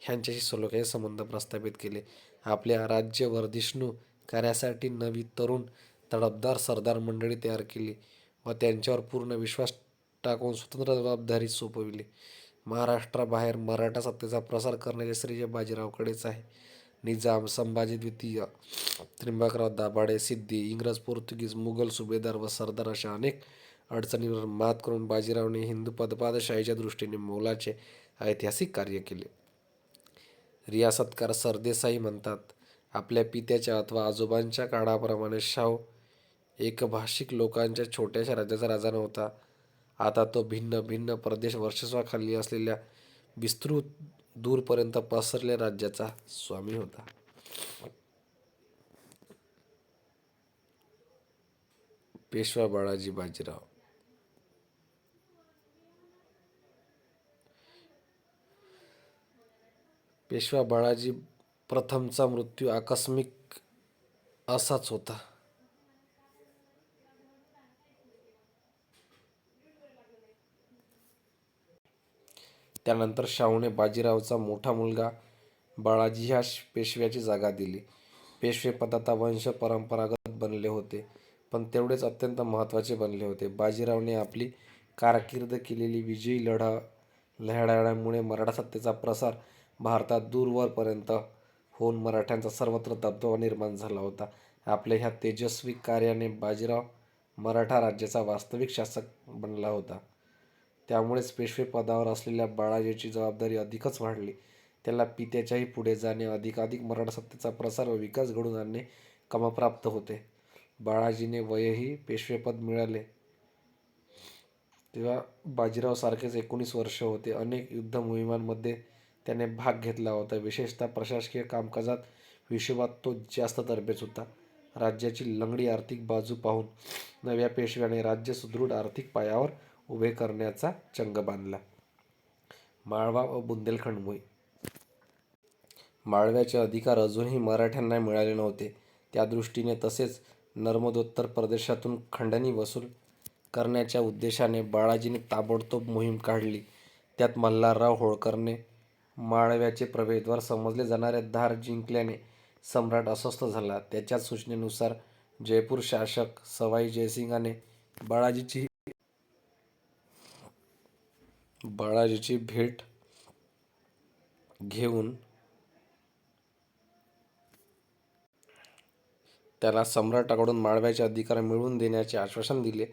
ह्यांच्याशी सलोख्याचे संबंध प्रस्थापित केले. आपल्या राज्यवर्धिष्णू कार्यासाठी नवी तरुण तडफदार सरदार मंडळी तयार केली व त्यांच्यावर पूर्ण विश्वास टाकून स्वतंत्र जबाबदारी सोपविली. महाराष्ट्राबाहेर मराठा सत्तेचा प्रसार करण्याचे श्रेय बाजीरावकडेच आहे. निजाम, संभाजी द्वितीय, त्र्यंबकराव दाभाडे, सिद्धी, इंग्रज, पोर्तुगीज, मुघल सुभेदार व सरदार अशा अनेक अडचणींवर मात करून बाजीरावने हिंदू पदपादशाहीच्या दृष्टीने मोलाचे ऐतिहासिक कार्य केले. रियासतकार सरदेसाई म्हणतात, आपल्या पित्याच्या अथवा आजोबांच्या काळाप्रमाणे शाहू एकभाषिक लोकांच्या छोट्याशा राज्याचा राजा नव्हता. आता तो भिन्न भिन्न प्रदेश वर्चस्वाखाली असलेल्या विस्तृत दूरपर्यंत पसरलेल्या राज्याचा स्वामी होता. पेशवा बाळाजी बाजीराव. पेशवा बाळाजी प्रथमचा मृत्यू आकस्मिक असाच होता. त्यानंतर शाहूने बाजीरावचा मोठा मुलगा बाळाजी ह्या पेशव्याची जागा दिली. पेशवेपदाचा वंश परंपरागत बनले होते, पण तेवढेच अत्यंत महत्त्वाचे बनले होते. बाजीरावने आपली कारकीर्द केलेली विजयी लढ्यामुळे मराठा सत्तेचा प्रसार भारतात दूरवरपर्यंत होऊन मराठ्यांचा सर्वत्र दबदबा निर्माण झाला होता. आपल्या ह्या तेजस्वी कार्याने बाजीराव मराठा राज्याचा वास्तविक शासक बनला होता. त्यामुळेच पेशवे पदावर असलेल्या बाळाजीची जबाबदारी अधिकच वाढली. त्याला पित्याच्याही पुढे जाणे, अधिकाधिक मराठा सत्तेचा प्रसार व विकास घडवून आणणे क्रमप्राप्त होते. बाळाजीने वयही पेशवेपद मिळाले तेव्हा बाजीरावसारखेच 19 वर्ष होते. अनेक युद्धमोहिमांमध्ये त्याने भाग घेतला होता. विशेषतः प्रशासकीय कामकाजात हिशोबात तो जास्त तरबेज होता. राज्याची लंगडी आर्थिक बाजू पाहून नव्या पेशव्याने राज्य सुदृढ आर्थिक पायावर उभे करण्याचा चंग बांधला. माळवा व बुंदेलखंड मोहीम. माळव्याचे अधिकार अजूनही मराठ्यांना मिळाले नव्हते. त्या दृष्टीने तसेच नर्मदोत्तर प्रदेशातून खंडणी वसूल करण्याच्या उद्देशाने बाळाजीने ताबडतोब मोहीम काढली. त्यात मल्हारराव होळकरने माळव्याचे प्रवेशद्वार समजले जाणारे धार जिंकल्याने सम्राट अस्वस्थ झाला. त्याच्याच सूचनेनुसार जयपूर शासक सवाई जयसिंहाने बाळाजीची भेट घेऊन त्याला सम्राटाकडून माळव्याचे अधिकार मिळवून देण्याचे आश्वासन दिले.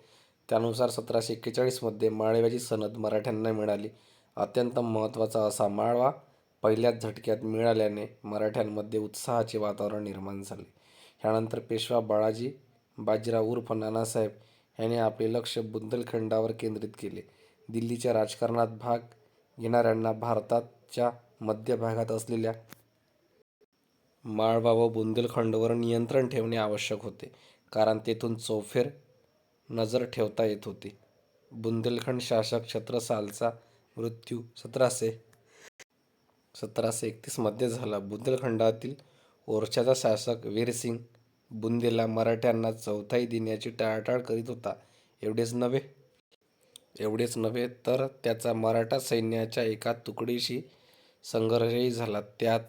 त्यानुसार 1741 मध्ये माळव्याची सनद मराठ्यांना मिळाली. अत्यंत महत्त्वाचा असा माळवा पहिल्याच झटक्यात मिळाल्याने मराठ्यांमध्ये उत्साहाचे वातावरण निर्माण झाले. ह्यानंतर पेशवा बाजीराव उर्फ नानासाहेब ह्याने आपले लक्ष बुंदेलखंडावर केंद्रित केले. दिल्लीच्या राजकारणात भाग घेणाऱ्यांना भारताच्या मध्य भागात असलेल्या माळवा व बुंदेलखंडवर नियंत्रण ठेवणे आवश्यक होते, कारण तेथून चौफेर नजर ठेवता येत होती. बुंदेलखंड शासक छत्रसालचा मृत्यू 1731 मध्ये झाला. बुंदेलखंडातील ओरछाचा शासक वीरसिंग बुंदेला मराठ्यांना चौथाई देण्याची टाळाटाळ करीत होता. एवढेच नव्हे तर त्याचा मराठा सैन्याच्या एका तुकडीशी संघर्षही झाला. त्यात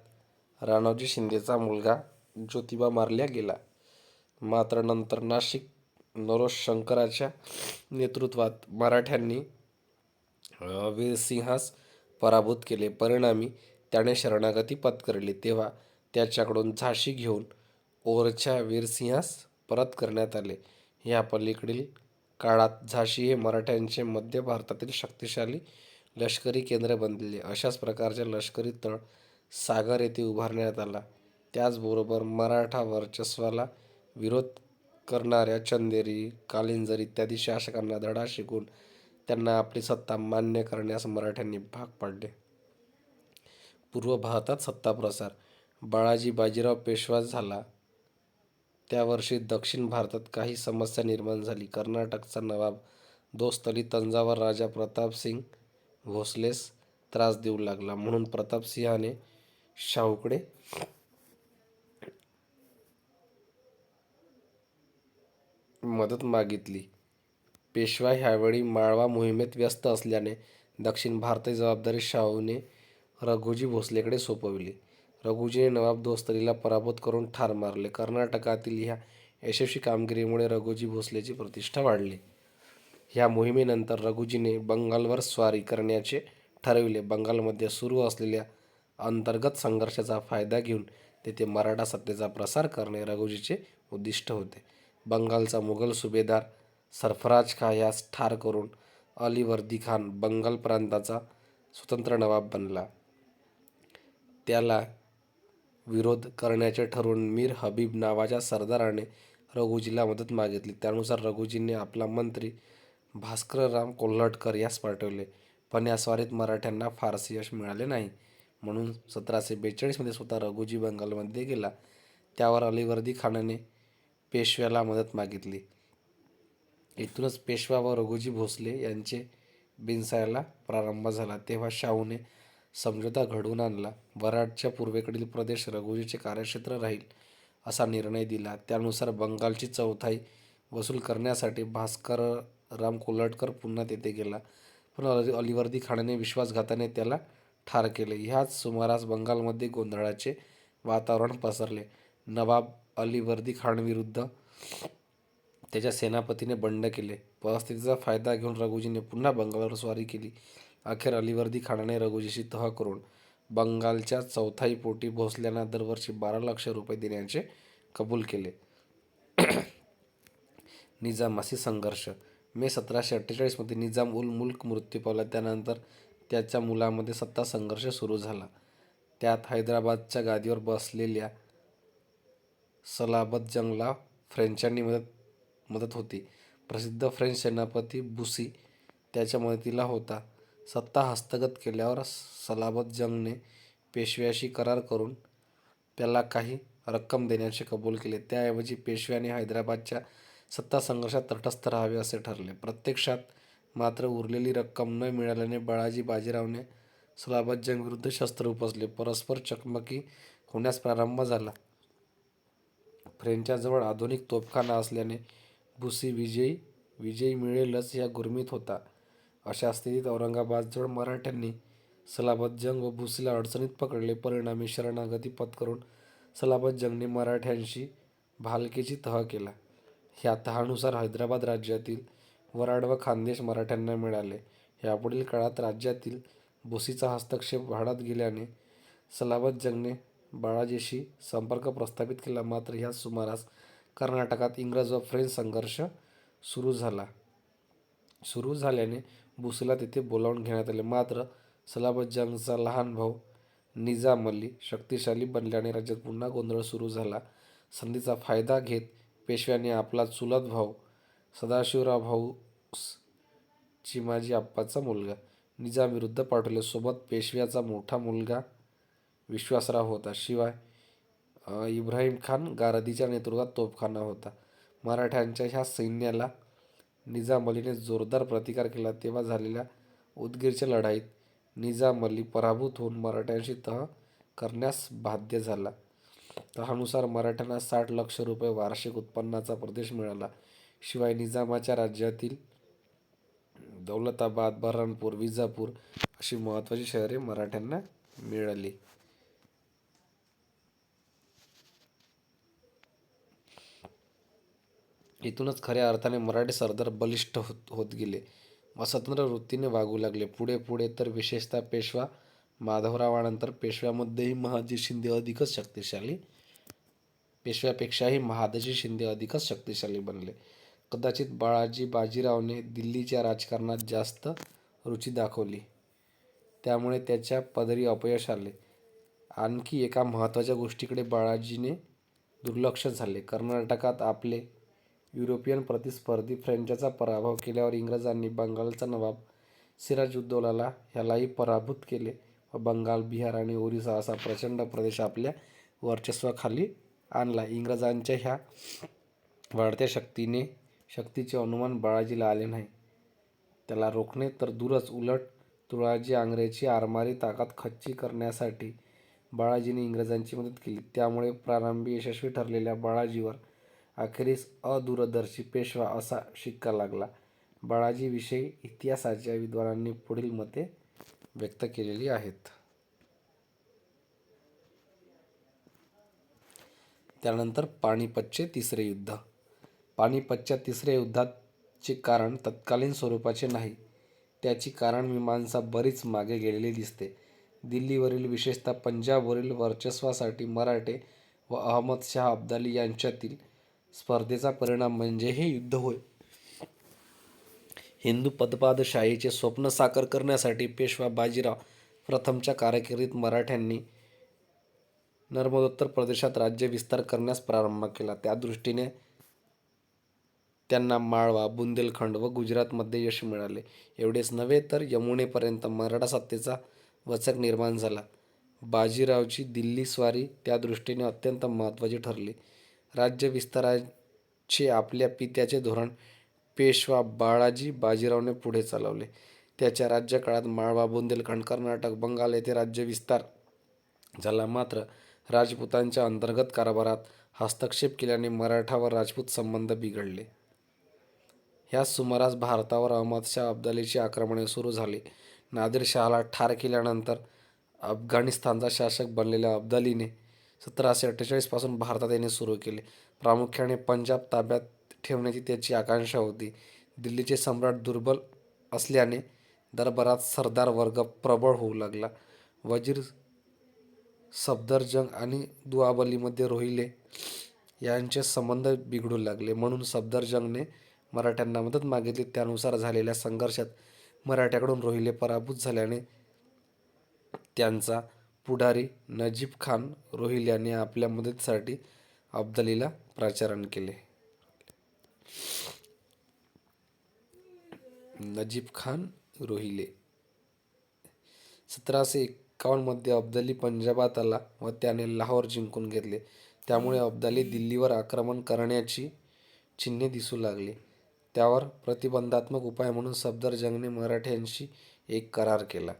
राणोजी शिंदेचा मुलगा ज्योतिबा मारला गेला. मात्र नंतर नाशिक नरोशंकराच्या नेतृत्वात मराठ्यांनी वीरसिंहास पराभूत केले. परिणामी त्याने शरणागती पत्करली. तेव्हा त्याच्याकडून झाशी घेऊन ओरछा वीरसिंहास परत करण्यात आले. ह्या पलीकडील काळात झाशी हे मराठ्यांचे मध्य भारतातील शक्तिशाली लष्करी केंद्र बनले. अशाच प्रकारचा लष्करी तळ सागर येथे उभारण्यात आला. त्याचबरोबर मराठा वर्चस्वाला विरोध करणाऱ्या चंदेरी, कालिंजर इत्यादी शासकांना धडा शिकवून त्यांना आपली सत्ता मान्य करण्यास मराठ्यांनी भाग पाडले. पूर्व भारतात सत्ताप्रसार. बाळाजी बाजीराव पेशवा झाला त्या वर्षी दक्षिण भारतात काही समस्या निर्माण झाली. कर्नाटकचा नवाब दोस्त अली तंजावर राजा प्रतापसिंग भोसलेस त्रास देऊ लागला. म्हणून प्रतापसिंहाने शाहूकडे मदत मागितली. पेशवा ह्यावेळी माळवा मोहिमेत व्यस्त असल्याने दक्षिण भारताची जबाबदारी शाहूने रघोजी भोसलेकडे सोपविली. रघोजीने नवाब दोस्त अलीला पराभूत करून ठार मारले. कर्नाटकातील ह्या यशस्वी कामगिरीमुळे रघोजी भोसलेची प्रतिष्ठा वाढली. ह्या मोहिमेनंतर रघोजीने बंगालवर स्वारी करण्याचे ठरविले. बंगालमध्ये सुरू असलेल्या अंतर्गत संघर्षाचा फायदा घेऊन तेथे मराठा सत्तेचा प्रसार करणे रघोजीचे उद्दिष्ट होते. बंगालचा मुघल सुभेदार सरफराज खान यास ठार करून अलिवर्दी खान बंगाल प्रांताचा स्वतंत्र नवाब बनला. त्याला विरोध करण्याचे ठरवून मीर हबीब नावाच्या सरदाराने रघोजीला मदत मागितली. त्यानुसार रघोजीने आपला मंत्री भास्करराव कोल्हटकर यास पाठवले. पण या स्वारीत मराठ्यांना फारसे यश मिळाले नाही. म्हणून 1742 मध्ये स्वतः रघोजी बंगालमध्ये गेला. त्यावर अलिवर्दी खानाने पेशव्याला मदत मागितली. इथूनच पेशवा व रघोजी भोसले यांचे बिनसायला प्रारंभ झाला. तेव्हा शाहूने समझोता घडवून आणला. वऱ्हाडच्या पूर्वेकडील प्रदेश रघोजीचे कार्यक्षेत्र राहील असा निर्णय दिला. त्यानुसार बंगालची चौथाई वसूल करण्यासाठी भास्करराव कोल्हटकर पुन्हा तेथे गेला. पण अलिवर्दी खानाने विश्वासघाताने त्याला ठार केले. ह्याच सुमारास बंगालमध्ये गोंधळाचे वातावरण पसरले. नवाब अलिवर्दी खानविरुद्ध त्याच्या सेनापतीने बंड केले. परिस्थितीचा फायदा घेऊन रघोजीने पुन्हा बंगालवर स्वारी केली. अखेर अलिवर्दी खानाने रघोजीशी तह करून बंगालच्या चौथाई पोटी भोसल्यांना दरवर्षी 12 लाख रुपये देण्याचे कबूल केले. निजामाशी संघर्ष. मे 1748 मध्ये निजाम उल मुल्क मृत्यू पावला. त्यानंतर त्याच्या मुलामध्ये सत्ता संघर्ष सुरू झाला. त्यात हैदराबादच्या गादीवर बसलेल्या सलाबतजंगला फ्रेंचांनी मदत होती. प्रसिद्ध फ्रेंच सेनापती बुसी त्याच्या मदतीला होता. सत्ता हस्तगत केल्यावर सलाबतजंगने पेशव्याशी करार करून त्याला काही रक्कम देण्याचे कबूल केले. त्याऐवजी पेशव्याने हैदराबादच्या सत्ता संघर्षात तटस्थ राहावे असे ठरले. प्रत्यक्षात मात्र उरलेली रक्कम न मिळाल्याने बाळाजी बाजीरावने सलाबतजंग विरुद्ध शस्त्र उपसले. परस्पर चकमकी होण्यास प्रारंभ झाला. फ्रेंचांजवळ आधुनिक तोफखाना असल्याने बुसी विजयी मिळेलच या गुरमीत होता. अशा स्थितीत औरंगाबादजवळ मराठ्यांनी सलाबतजंग व बुसीला अडचणीत पकडले. परिणामी शरणागती पत्करून सलाबतजंगने मराठ्यांशी भालकीची तह केला. ह्या तहानुसार हैदराबाद राज्यातील वराड व खानदेश मराठ्यांना मिळाले. ह्यापुढील काळात राज्यातील बुसीचा हस्तक्षेप वाढत गेल्याने सलाबतजंगने बाळाजीशी संपर्क प्रस्थापित केला. मात्र ह्याच सुमारास कर्नाटकात इंग्रज व फ्रेंच संघर्ष सुरू झाल्याने बुसीला तेथे बोलावून घेण्यात आले. मात्र सलाबतजंगचा लहान भाऊ निजाम अली शक्तिशाली बनल्याने राज्यात पुन्हा गोंधळ सुरू झाला. संधीचा फायदा घेत पेशव्याने आपला चुलत भाऊ सदाशिवराव भाऊस चिमाजी आप्पाचा मुलगा निजाम विरुद्ध पाठवले. सोबत पेशव्याचा मोठा मुलगा विश्वासराव होता. शिवाय इब्राहिम खान गारदीच्या नेतृत्वात तोफखाना होता. मराठ्यांच्या ह्या सैन्याला निजाम अलीने जोरदार प्रतिकार केला. तेव्हा झालेल्या उदगीरच्या लढाईत निजाम अली पराभूत होऊन मराठ्यांशी तह करण्यास बाध्य झाला. तहानुसार मराठ्यांना 60 लाख रुपये वार्षिक उत्पन्नाचा प्रदेश मिळाला. शिवाय निजामाच्या राज्यातील दौलताबाद, बऱ्हाणपूर, विजापूर अशी महत्त्वाची शहरे मराठ्यांना मिळाली. इथूनच खऱ्या अर्थाने मराठी सरदार बलिष्ठ होत गेले व स्वतंत्र वृत्तीने वागू लागले. पुढे पुढे तर विशेषतः पेशवा माधवरावानंतर पेशव्यामध्येही पेशव्यापेक्षाही महादजी शिंदे अधिकच शक्तिशाली बनले. कदाचित बाळाजी बाजीरावने दिल्लीच्या राजकारणात जास्त रुची दाखवली, त्यामुळे त्याच्या पदरी अपयश आले. आणखी एका महत्त्वाच्या गोष्टीकडे बाळाजीने दुर्लक्ष झाले. कर्नाटकात आपले युरोपियन प्रतिस्पर्धी फ्रेंचांचा पराभव केल्यावर इंग्रजांनी बंगालचा नवाब सिराजुद्दौला ह्यालाही पराभूत केले व बंगाल, बिहार आणि ओरिसा असा प्रचंड प्रदेश आपल्या वर्चस्वाखाली आणला. इंग्रजांच्या ह्या वाढत्या शक्तीचे अनुमान बाळाजीला आले नाही. त्याला रोखणे तर दूरच, उलट तुळाजी आंग्रेची आरमारी ताकद खच्ची करण्यासाठी बाळाजीने इंग्रजांची मदत केली. त्यामुळे प्रारंभी यशस्वी ठरलेल्या बाळाजीवर अखेरीस अदूरदर्शी पेशवा असा शिक्का लागला. बाळाजीविषयी इतिहासाच्या विद्वानांनी पुढील मते व्यक्त केलेली आहेत. त्यानंतर पानिपतचे तिसरे युद्ध. पानिपतच्या तिसऱ्या युद्धाचे कारण तत्कालीन स्वरूपाचे नाही. त्याची कारणमीमांसा बरीच मागे गेलेली दिसते. दिल्लीवरील, विशेषतः पंजाबवरील वर्चस्वासाठी मराठे व अहमदशहा अब्दाली यांच्यातील स्पर्धेचा परिणाम म्हणजे हे युद्ध होय. हिंदू पदपादशाहीचे स्वप्न साकार करण्यासाठी पेशवा बाजीराव प्रथमच्या कारकिर्दीत मराठ्यांनी नर्मदोत्तर प्रदेशात राज्यविस्तार करण्यास प्रारंभ केला. त्या दृष्टीने त्यांना माळवा, बुंदेलखंड व गुजरातमध्ये यश मिळाले. एवढेच नव्हे तर यमुनेपर्यंत मराठा सत्तेचा वचक निर्माण झाला. बाजीरावची दिल्ली स्वारी त्या दृष्टीने अत्यंत महत्त्वाची ठरली. राज्यविस्ताराचे आपल्या पित्याचे धोरण पेशवा बाळाजी बाजीरावने पुढे चालवले. त्याच्या राज्यकाळात माळवा, बुंदेलखंड, कर्नाटक, बंगाल येथे राज्यविस्तार झाला. मात्र राजपुतांच्या अंतर्गत कारभारात हस्तक्षेप केल्याने मराठा व राजपूत संबंध बिघडले. ह्याच सुमारास भारतावर अहमदशहा अब्दालीची आक्रमणे सुरू झाली. नादिरशहाला ठार केल्यानंतर अफगाणिस्तानचा शासक बनलेल्या अब्दालीने 1748 पासून भारतात येणे सुरू केले. प्रामुख्याने पंजाब ताब्यात ठेवण्याची त्याची आकांक्षा होती. दिल्लीचे सम्राट दुर्बल असल्याने दरबारात सरदार वर्ग प्रबळ होऊ लागला. वजीर सफदरजंग आणि दुआबलीमध्ये रोहिले यांचे संबंध बिघडू लागले. म्हणून सफदरजंगने मराठ्यांना मदत मागितली. त्यानुसार झालेल्या संघर्षात मराठ्याकडून रोहिले पराभूत झाल्याने त्यांचा पुढारी नजीब खान रोहिल्यांनी आपल्या मदतीसाठी अब्दालीला पाचारण केले. नजीब खान रोहिले 1751 अब्दाली पंजाबात आला व त्याने लाहोर जिंकून घेतले. त्यामुळे अब्दाली दिल्लीवर आक्रमण करण्याची चिन्हे दिसू लागली. त्यावर प्रतिबंधात्मक उपाय म्हणून सफदरजंगने मराठ्यांशी एक करार केला.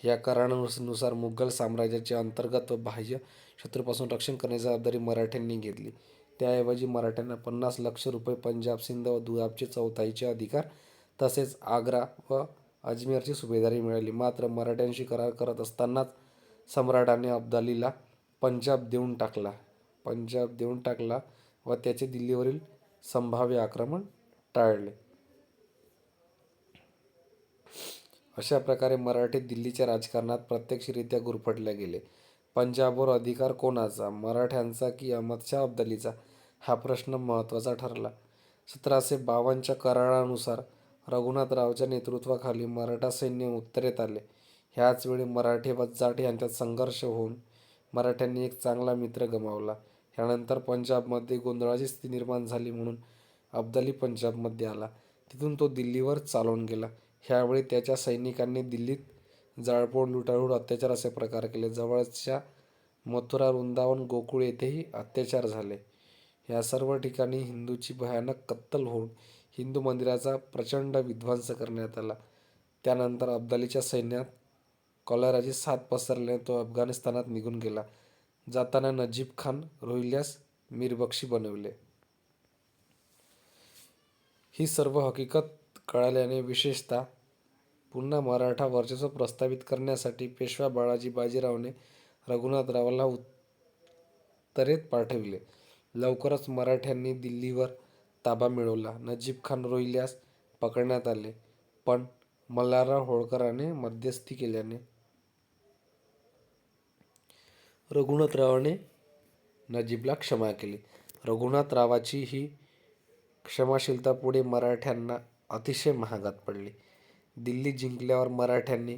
या करारानुसार मुघल साम्राज्याचे अंतर्गत व बाह्य शत्रूपासून रक्षण करण्याची जबाबदारी मराठ्यांनी घेतली. त्याऐवजी मराठ्यांना 50 लाख रुपये, पंजाब, सिंध व दुआबचे चौथाईचे अधिकार तसेच आग्रा व अजमेरची सुभेदारी मिळाली. मात्र मराठ्यांशी करार करत असतानाच सम्राटाने अब्दालीला पंजाब देऊन टाकला व त्याचे दिल्लीवरील संभाव्य आक्रमण टाळले. अशा प्रकारे मराठे दिल्लीच्या राजकारणात प्रत्यक्षरित्या गुरफटले गेले. पंजाबवर अधिकार कोणाचा, मराठ्यांचा की अहमदशाह अब्दालीचा, हा प्रश्न महत्त्वाचा ठरला. 1752च्या करारानुसार रघुनाथरावच्या नेतृत्वाखाली मराठा सैन्य उत्तरेत आले. ह्याच वेळी मराठे व जाट यांच्यात संघर्ष होऊन मराठ्यांनी एक चांगला मित्र गमावला. ह्यानंतर पंजाबमध्ये गोंधळाची स्थिती निर्माण झाली म्हणून अब्दाली पंजाबमध्ये आला. तिथून तो दिल्लीवर चालून गेला. ह्यावेळी त्याच्या सैनिकांनी दिल्लीत जाळपोळ, लुटालूट, अत्याचार असे प्रकार केले. जवळच्या मथुरा, वृंदावन, गोकुळ येथेही अत्याचार झाले. या सर्व ठिकाणी हिंदूंची भयानक कत्तल होऊन हिंदू मंदिराचा प्रचंड विध्वंस करण्यात आला. त्यानंतर अब्दालीच्या सैन्यात कॉलेराची साथ पसरल्याने तो अफगाणिस्तानात निघून गेला. जाताना नजीब खान रोहिल्यास मीरबक्षी बनविले. ही सर्व हकीकत कळाल्याने विशेषतः पुन्हा मराठा वर्चस्व प्रस्थापित करण्यासाठी पेशवा बाळाजी बाजीरावने रघुनाथरावाला उत्तरेत पाठविले. लवकरच मराठ्यांनी दिल्लीवर ताबा मिळवला. नजीब खान रोहिल्यास पकडण्यात आले, पण मल्हारराव होळकराने मध्यस्थी केल्याने रघुनाथरावाने नजीबला क्षमा केली. रघुनाथरावाची ही क्षमाशीलता पुढे मराठ्यांना अतिशय महागात पडली. दिल्ली जिंकल्यावर मराठ्यांनी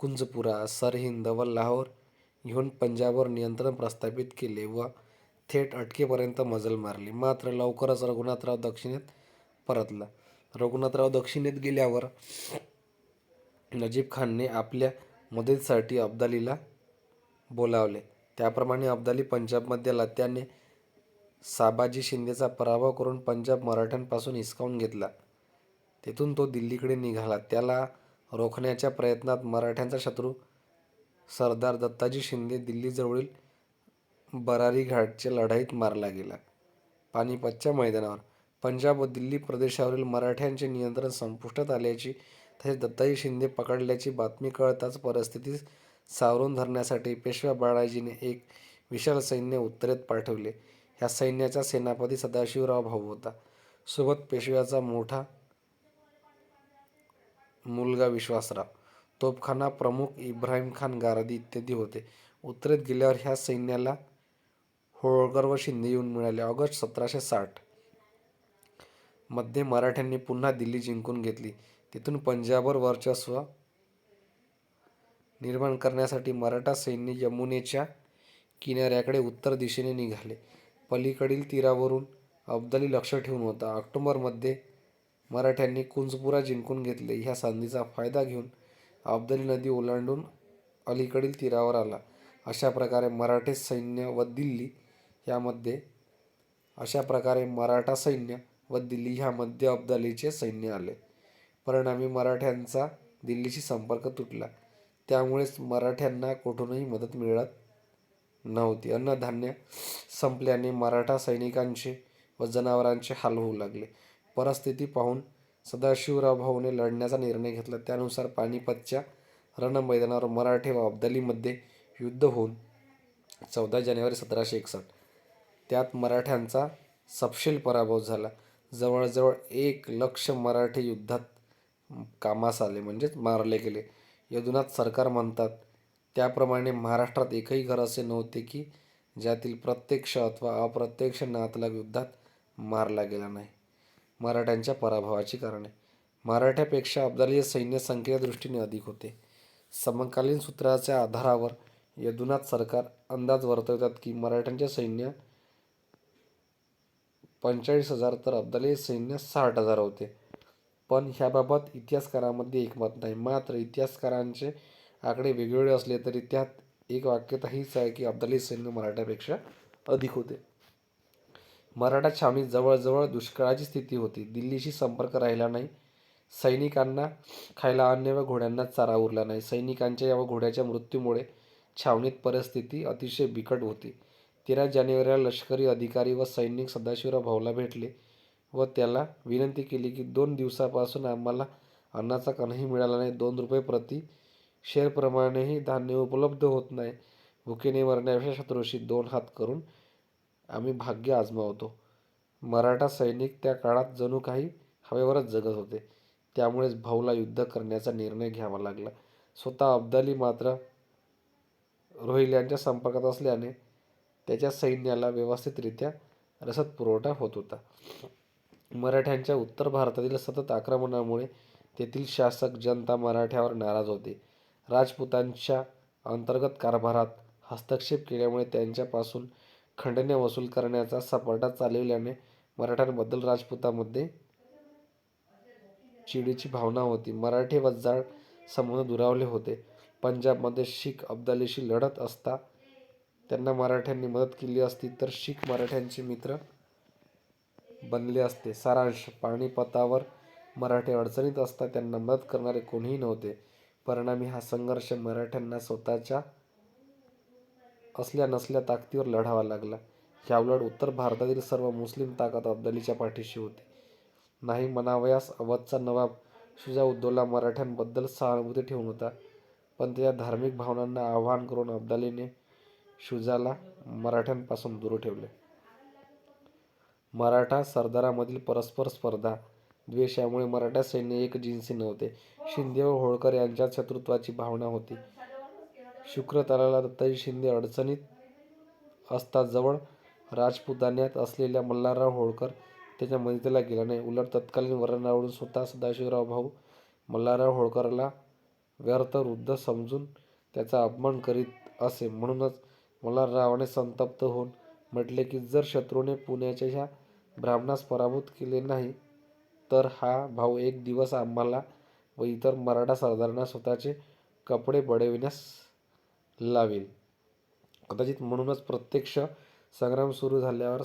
कुंजपुरा, सरहिंद व लाहोर घेऊन पंजाबवर नियंत्रण प्रस्थापित केले व थेट अटकेपर्यंत मजल मारली. मात्र लवकरच रघुनाथराव दक्षिणेत परतला. रघुनाथराव दक्षिणेत गेल्यावर नजीब खानने आपल्या मदतीसाठी अब्दालीला बोलावले. त्याप्रमाणे अब्दाली पंजाबमध्ये आला. त्याने साबाजी शिंदेचा पराभव करून पंजाब मराठ्यांपासून हिसकावून घेतला. तेथून तो दिल्लीकडे निघाला. त्याला रोखण्याच्या प्रयत्नात मराठ्यांचा शत्रू सरदार दत्ताजी शिंदे दिल्लीजवळील बरारी घाटच्या लढाईत मारला गेला. पानिपतच्या मैदानावर पंजाब व दिल्ली प्रदेशावरील मराठ्यांचे नियंत्रण संपुष्टात आल्याची तसेच दत्ताजी शिंदे पकडल्याची बातमी कळताच परिस्थिती सावरून धरण्यासाठी पेशवा बाळाजीने एक विशाल सैन्य उत्तरेत पाठविले. ह्या सैन्याचा सेनापती सदाशिवराव भाऊ होता. सोबत पेशव्याचा मोठा मुलगा विश्वासराव, तोफखाना प्रमुख इब्राहिम खान गारदी इत्यादी होते. उत्तरेत गेल्यावर ह्या सैन्याला होळकर व शिंदे येऊन मिळाले. ऑगस्ट 1760 मध्ये मराठ्यांनी पुन्हा दिल्ली जिंकून घेतली. तेथून पंजाबवर वर्चस्व निर्माण करण्यासाठी मराठा सैन्य यमुनेच्या किनाऱ्याकडे उत्तर दिशेने निघाले. पलीकडील तीरावरून अब्दाली लक्ष ठेवून होता. ऑक्टोबरमध्ये मराठ्यांनी कुंजपुरा जिंकून घेतले. ह्या संधीचा फायदा घेऊन अब्दाली नदी ओलांडून अलीकडील तीरावर आला. अशा प्रकारे मराठा सैन्य व दिल्ली ह्यामध्ये अब्दालीचे सैन्य आले. परिणामी मराठ्यांचा दिल्लीशी संपर्क तुटला. त्यामुळेच मराठ्यांना कोठूनही मदत मिळत नव्हती. अन्नधान्य संपल्याने मराठा सैनिकांचे व जनावरांचे हाल होऊ लागले. परिस्थिती पाहून सदाशिवराव भाऊने लढण्याचा निर्णय घेतला. त्यानुसार पानिपतच्या रणमैदानावर मराठे व अब्दालीमध्ये युद्ध होऊन 14 जानेवारी 1761 त्यात मराठ्यांचा सपशेल पराभव झाला. जवळजवळ 1 लक्ष मराठे युद्धात कामास आले म्हणजेच मारले गेले. यदुनाथ सरकार म्हणतात, त्याप्रमाणे महाराष्ट्रात एकही घर असे नव्हते की ज्यातील प्रत्यक्ष अथवा अप्रत्यक्ष नातलग युद्धात मारला गेला नाही. मराठ्यांच्या पराभवाची कारणे. मराठ्यापेक्षा अब्दाली सैन्य संख्येच्या दृष्टीने अधिक होते. समकालीन सूत्राच्या आधारावर यदुनाथ सरकार अंदाज वर्तवतात की मराठ्यांचे सैन्य 45,000 तर अब्दाली सैन्य 60,000 होते. पण ह्याबाबत इतिहासकारांमध्ये एकमत नाही. मात्र इतिहासकारांचे आकडे वेगवेगळे असले तरी त्यात एक वाक्यता हीच आहे की अब्दाली सैन्य मराठ्यापेक्षा अधिक होते. मराठा छावणीत जवळजवळ दुष्काळाची स्थिती होती. दिल्लीशी संपर्क राहिला नाही. सैनिकांना खायला अन्न व घोड्यांना चारा उरला नाही. सैनिकांच्या व घोड्याच्या मृत्यूमुळे छावणीत परिस्थिती अतिशय बिकट होती. 13 जानेवारीला लष्करी अधिकारी व सैनिक सदाशिवराव भाऊला भेटले व त्याला विनंती केली की 2 दिवसापासून आम्हाला अन्नाचा कणही मिळाला नाही. 2 रुपये प्रति शेरप्रमाणेही धान्य उपलब्ध होत नाही. भुकेने मरण्यापेक्षा शत्रूशी 2 हात करून आम्ही भाग्य आजमावतो. मराठा सैनिक त्या काळात जणू काही हवेवरच जगत होते. त्यामुळेच भाऊला युद्ध करण्याचा निर्णय घ्यावा लागला. स्वतः अब्दाली मात्र रोहिल्यांच्या संपर्कात असल्याने त्याच्या सैन्याला व्यवस्थितरित्या रसद पुरवठा होत होता. मराठ्यांच्या उत्तर भारतातील सतत आक्रमणामुळे तेथील शासक जनता मराठ्यावर नाराज होते. राजपुतांच्या अंतर्गत कारभारात हस्तक्षेप केल्यामुळे त्यांच्यापासून खंडण्या वसूल करण्याचा सपाटा चालविल्याने मराठ्यांबद्दल राजपुतांमध्ये चिडीची भावना होती. मराठे व जाट संबंध दुरावले होते. पंजाबमध्ये शीख अब्दालीशी लढत असता त्यांना मराठ्यांनी मदत केली असती तर शीख मराठ्यांचे मित्र बनले असते. सारांश. पानिपतावर मराठे अडचणीत असता त्यांना मदत करणारे कोणीही नव्हते. परिणामी हा संघर्ष मराठ्यांना स्वतःच्या असल्या नसल्या ताकदीवर लढावा लागला. ह्याउलट उत्तर भारतातील सर्व मुस्लिम ताकद अब्दालीच्या पाठीशी होती. नाही म्हणावयास अवधचा नवाब शुजा-उद-दौला मराठ्यांबद्दल सहानुभूती ठेवून होता. पण त्याच्या धार्मिक भावनांना आवाहन करून अब्दालीने शुजाला मराठ्यांपासून दूर ठेवले. मराठा सरदारांमधील परस्पर स्पर्धा, द्वेष यामुळे मराठा सैन्य एकजिनसी नव्हते. शिंदे व होळकर यांच्यात शत्रुत्वाची भावना होती. शुक्रताराला दत्ताजी शिंदे अडचणीत असता जवळ राजपुतान्यात असलेल्या मल्हारराव होळकर त्याच्या मदतीला गेला नाही. उलट तत्कालीन वरणावळून स्वतः सदाशिवराव भाऊ मल्हारराव होळकरला व्यर्थ वृद्ध समजून त्याचा अपमान करीत असे. म्हणूनच मल्हाररावाने संतप्त होऊन म्हटले की जर शत्रूने पुण्याच्या ह्या ब्राह्मणास पराभूत केले नाही तर हा भाऊ एक दिवस आम्हाला व इतर मराठा सरदारांना स्वतःचे कपडे बडविण्यास लावेल. कदाचित म्हणूनच प्रत्यक्ष संग्राम सुरू झाल्यावर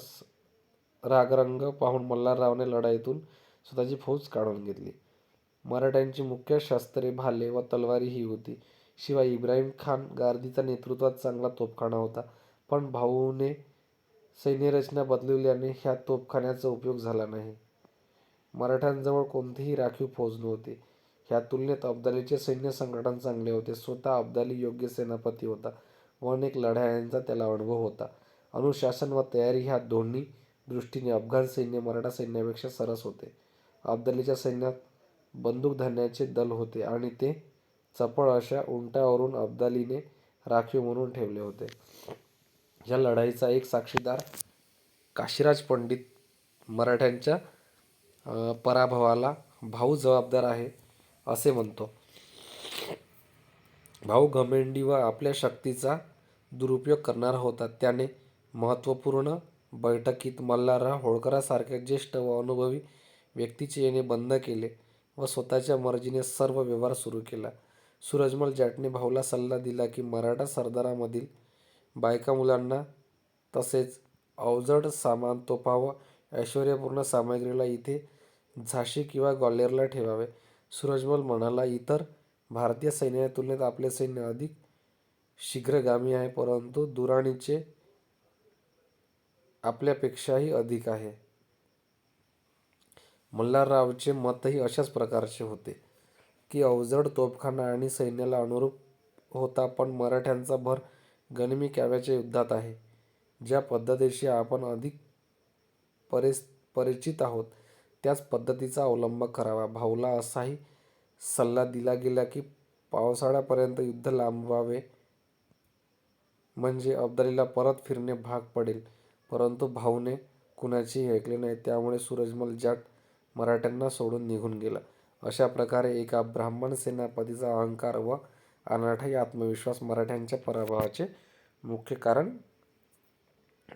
रागरंग पाहून मल्हाररावाने लढाईतून स्वतःची फौज काढून घेतली. मराठ्यांची मुख्य शस्त्रे भाले व तलवारी ही होती. शिवाय इब्राहिम खान गार्दीचा नेतृत्वात चांगला तोफखाना होता. पण भाऊने सैन्यरचना बदलविल्याने ह्या तोफखान्याचा उपयोग झाला नाही. मराठ्यांजवळ कोणतीही राखीव फौज नव्हती. ह्या तुलनेत अब्दालीचे सैन्य संघटन चांगले होते. स्वतः अब्दाली योग्य सेनापती होता व अनेक लढायांचा त्याला अनुभव होता. अनुशासन व तयारी ह्या दोन्ही दृष्टीने अफगाण सैन्य मराठा सैन्यापेक्षा सरस होते. अब्दालीच्या सैन्यात बंदूकधान्याचे दल होते आणि ते चपळ अशा उंटावरून अब्दालीने राखीव म्हणून ठेवले होते. ह्या लढाईचा एक साक्षीदार काशिराज पंडित मराठ्यांच्या पराभवाला भाऊ जबाबदार आहे असे म्हणतो. भाऊ घमेंडी व आपल्या शक्तीचा दुरुपयोग करणारा होता. त्याने महत्त्वपूर्ण बैठकीत मल्हारराव होळकरांसारख्या ज्येष्ठ व अनुभवी व्यक्तीचे येणे बंद केले व स्वतःच्या मर्जीने सर्व व्यवहार सुरू केला. सूरजमल जाटने भाऊला सल्ला दिला की मराठा सरदारांमधील बायका मुलांना तसेच अवजड सामान, तोफा व ऐश्वर्यपूर्ण सामग्रीला इथे झाशी किंवा ग्वाल्हेरला ठेवावे. सूरजमल म्हणाला, इतर भारतीय सैन्याच्या तुलनेत आपले सैन्य अधिक शीघ्रगामी आहे, परंतु दुराणीचे आपल्यापेक्षाही अधिक आहे. मल्हाररावचे मतही अशाच प्रकारचे होते की अवजड तोफखाना आणि सैन्याला अनुरूप होता, पण मराठ्यांचा भर गनिमी काव्याच्या युद्धात आहे. ज्या पद्धतीशी आपण अधिक परिचित आहोत त्याच पद्धतीचा अवलंब करावा. भाऊला असाही सल्ला दिला गेला की पावसाळ्यापर्यंत युद्ध लांबवावे म्हणजे अब्दालीला परत फिरणे भाग पडेल. परंतु भाऊने कुणाचेही ऐकले नाही. त्यामुळे सूरजमल जाट मराठ्यांना सोडून निघून गेला. अशा प्रकारे एका ब्राह्मण सेनापतीचा अहंकार व अनाठायी आत्मविश्वास मराठ्यांच्या पराभवाचे मुख्य कारण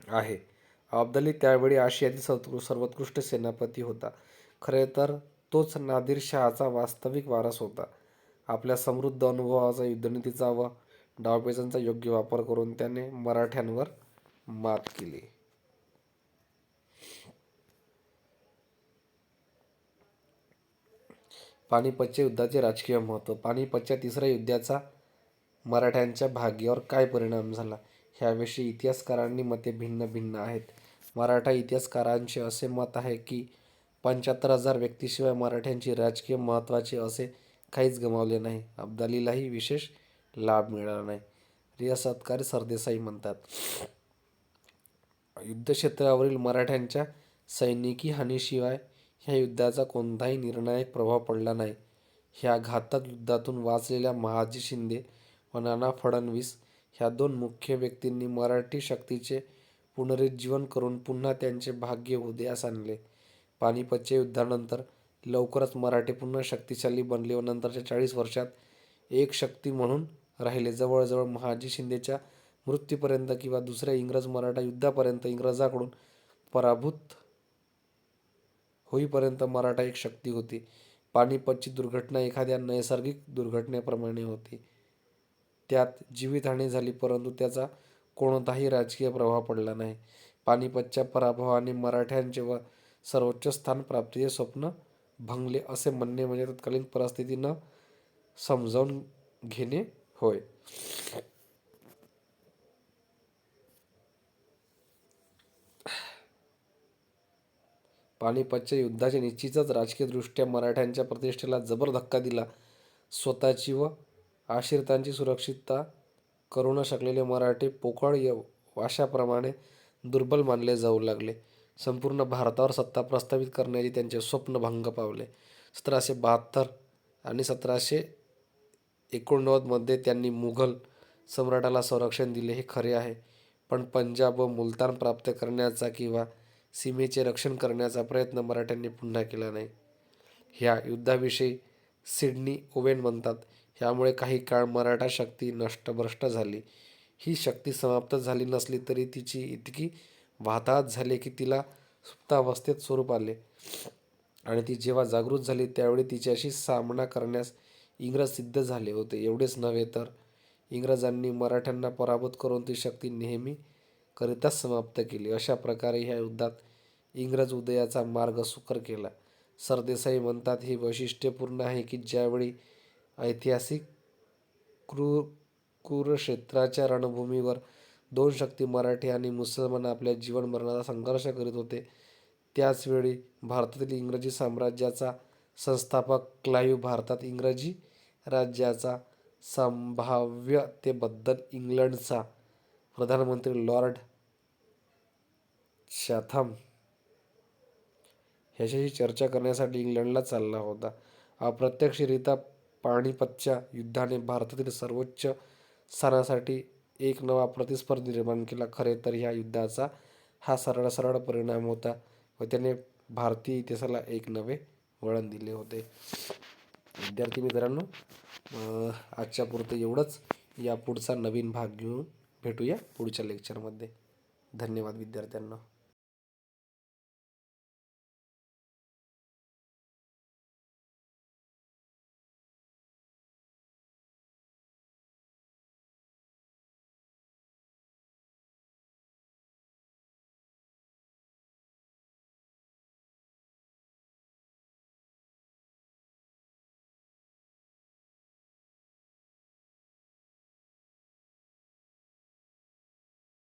आहे. अब्दाली त्यावेळी आशियातील सर्वोत्कृष्ट सेनापती होता. खरे तर तोच नादिर शहाचा वास्तविक वारस होता. आपल्या समृद्ध अनुभवाचा, युद्धनीतीचा व डावपेचांचा योग्य वापर करून त्याने मराठ्यांवर मात केली. पानिपतच्या युद्धाचे राजकीय महत्त्व. पानिपतच्या तिसऱ्या युद्धाचा मराठ्यांच्या भाग्यावर काय परिणाम झाला ह्याविषयी इतिहासकारांनी मते भिन्न भिन्न आहेत. मराठा इतिहासकारांचे असे मत आहे की 75,000 व्यक्तीशिवाय मराठ्यांची राजकीय महत्त्वाचे असे काहीच गमावले नाही. अब्दालीलाही विशेष लाभ मिळाला नाही. रियासतकार सरदेसाई म्हणतात, युद्धक्षेत्रावरील मराठ्यांच्या सैनिकी हानीशिवाय ह्या युद्धाचा कोणताही निर्णायक प्रभाव पडला नाही. ह्या घातक युद्धातून वाचलेल्या महाजी शिंदे व नाना फडणवीस ह्या दोन मुख्य व्यक्तींनी मराठी शक्तीचे पुनरुज्जीवन करून पुन्हा त्यांचे भाग्य उदयास आणले. पानिपतच्या युद्धानंतर लवकरच मराठे पुन्हा शक्तिशाली बनले व नंतरच्या 40 वर्षात एक शक्ती म्हणून राहिले. जवळजवळ महाजी शिंदेच्या मृत्यूपर्यंत किंवा दुसऱ्या इंग्रज-मराठा युद्धापर्यंत इंग्रजांकडून पराभूत होईपर्यंत मराठा एक शक्ती होती. पानिपतची दुर्घटना एखाद्या नैसर्गिक दुर्घटनेप्रमाणे होती. त्यात जीवितहानी झाली परंतु त्याचा कोणताही राजकीय प्रभाव पडला नाही. पानिपतच्या पराभवाने मराठ्यांचे व सर्वोच्च स्थान प्राप्तीचे स्वप्न भंगले असे म्हणणे म्हणजे तत्कालीन परिस्थिती न समजावून घेणे होय. पानिपतच्या युद्धाने निश्चितच राजकीयदृष्ट्या मराठ्यांच्या प्रतिष्ठेला जबर धक्का दिला. स्वतःची व आश्रितांची सुरक्षितता करू न शकलेले मराठे पोकळ वाशाप्रमाणे दुर्बल मानले जाऊ लागले. संपूर्ण भारतावर सत्ता प्रस्थापित करण्याचे त्यांचे स्वप्न भंग पावले. 1772 आणि 1789 मध्ये त्यांनी मुघल सम्राटाला संरक्षण दिले हे खरे आहे, पण पंजाब व मुलतान प्राप्त करण्याचा किंवा सीमेचे रक्षण करण्याचा प्रयत्न मराठ्यांनी पुन्हा केला नाही. ह्या युद्धाविषयी सिडनी ओवेन म्हणतात, ह्यामुळे काही काळ मराठा शक्ती नष्टभ्रष्ट झाली. ही शक्ती समाप्त झाली नसली तरी तिची इतकी वाताहत झाली की तिला सुप्तावस्थेत स्वरूप आले आणि ती जेव्हा जागृत झाली त्यावेळी तिच्याशी सामना करण्यास इंग्रज सिद्ध झाले होते. एवढेच नव्हे तर इंग्रजांनी मराठ्यांना पराभूत करून ती शक्ती नेहमी करिताच समाप्त केली. अशा प्रकारे ह्या युद्धात इंग्रज उदयाचा मार्ग सुकर केला. सरदेसाई म्हणतात, ही वैशिष्ट्यपूर्ण आहे की ज्यावेळी ऐतिहासिक कुरुक्षेत्राच्या रणभूमीवर दोन शक्ती मराठी आणि मुसलमान आपल्या जीवन मरणाचा संघर्ष करीत होते, त्याचवेळी भारतातील इंग्रजी साम्राज्याचा संस्थापक क्लाईव्ह भारतात इंग्रजी राज्याचा संभाव्यतेबद्दल इंग्लंडचा प्रधानमंत्री लॉर्ड चॅथम ह्याच्याशी चर्चा करण्यासाठी इंग्लंडला चालला होता. अप्रत्यक्षरित्या पानिपतच्या युद्धाने भारतातील सर्वोच्च स्थानासाठी एक नवा प्रतिस्पर्धी निर्माण केला. खरे तर ह्या युद्धाचा हा सरळ परिणाम होता व त्याने भारतीय इतिहासाला एक नवे वळण दिले होते. विद्यार्थी मित्रांनो, आजच्या पुरतं एवढंच. या पुढचा नवीन भाग घेऊन भेटूया पुढच्या लेक्चरमध्ये. धन्यवाद विद्यार्थ्यांना.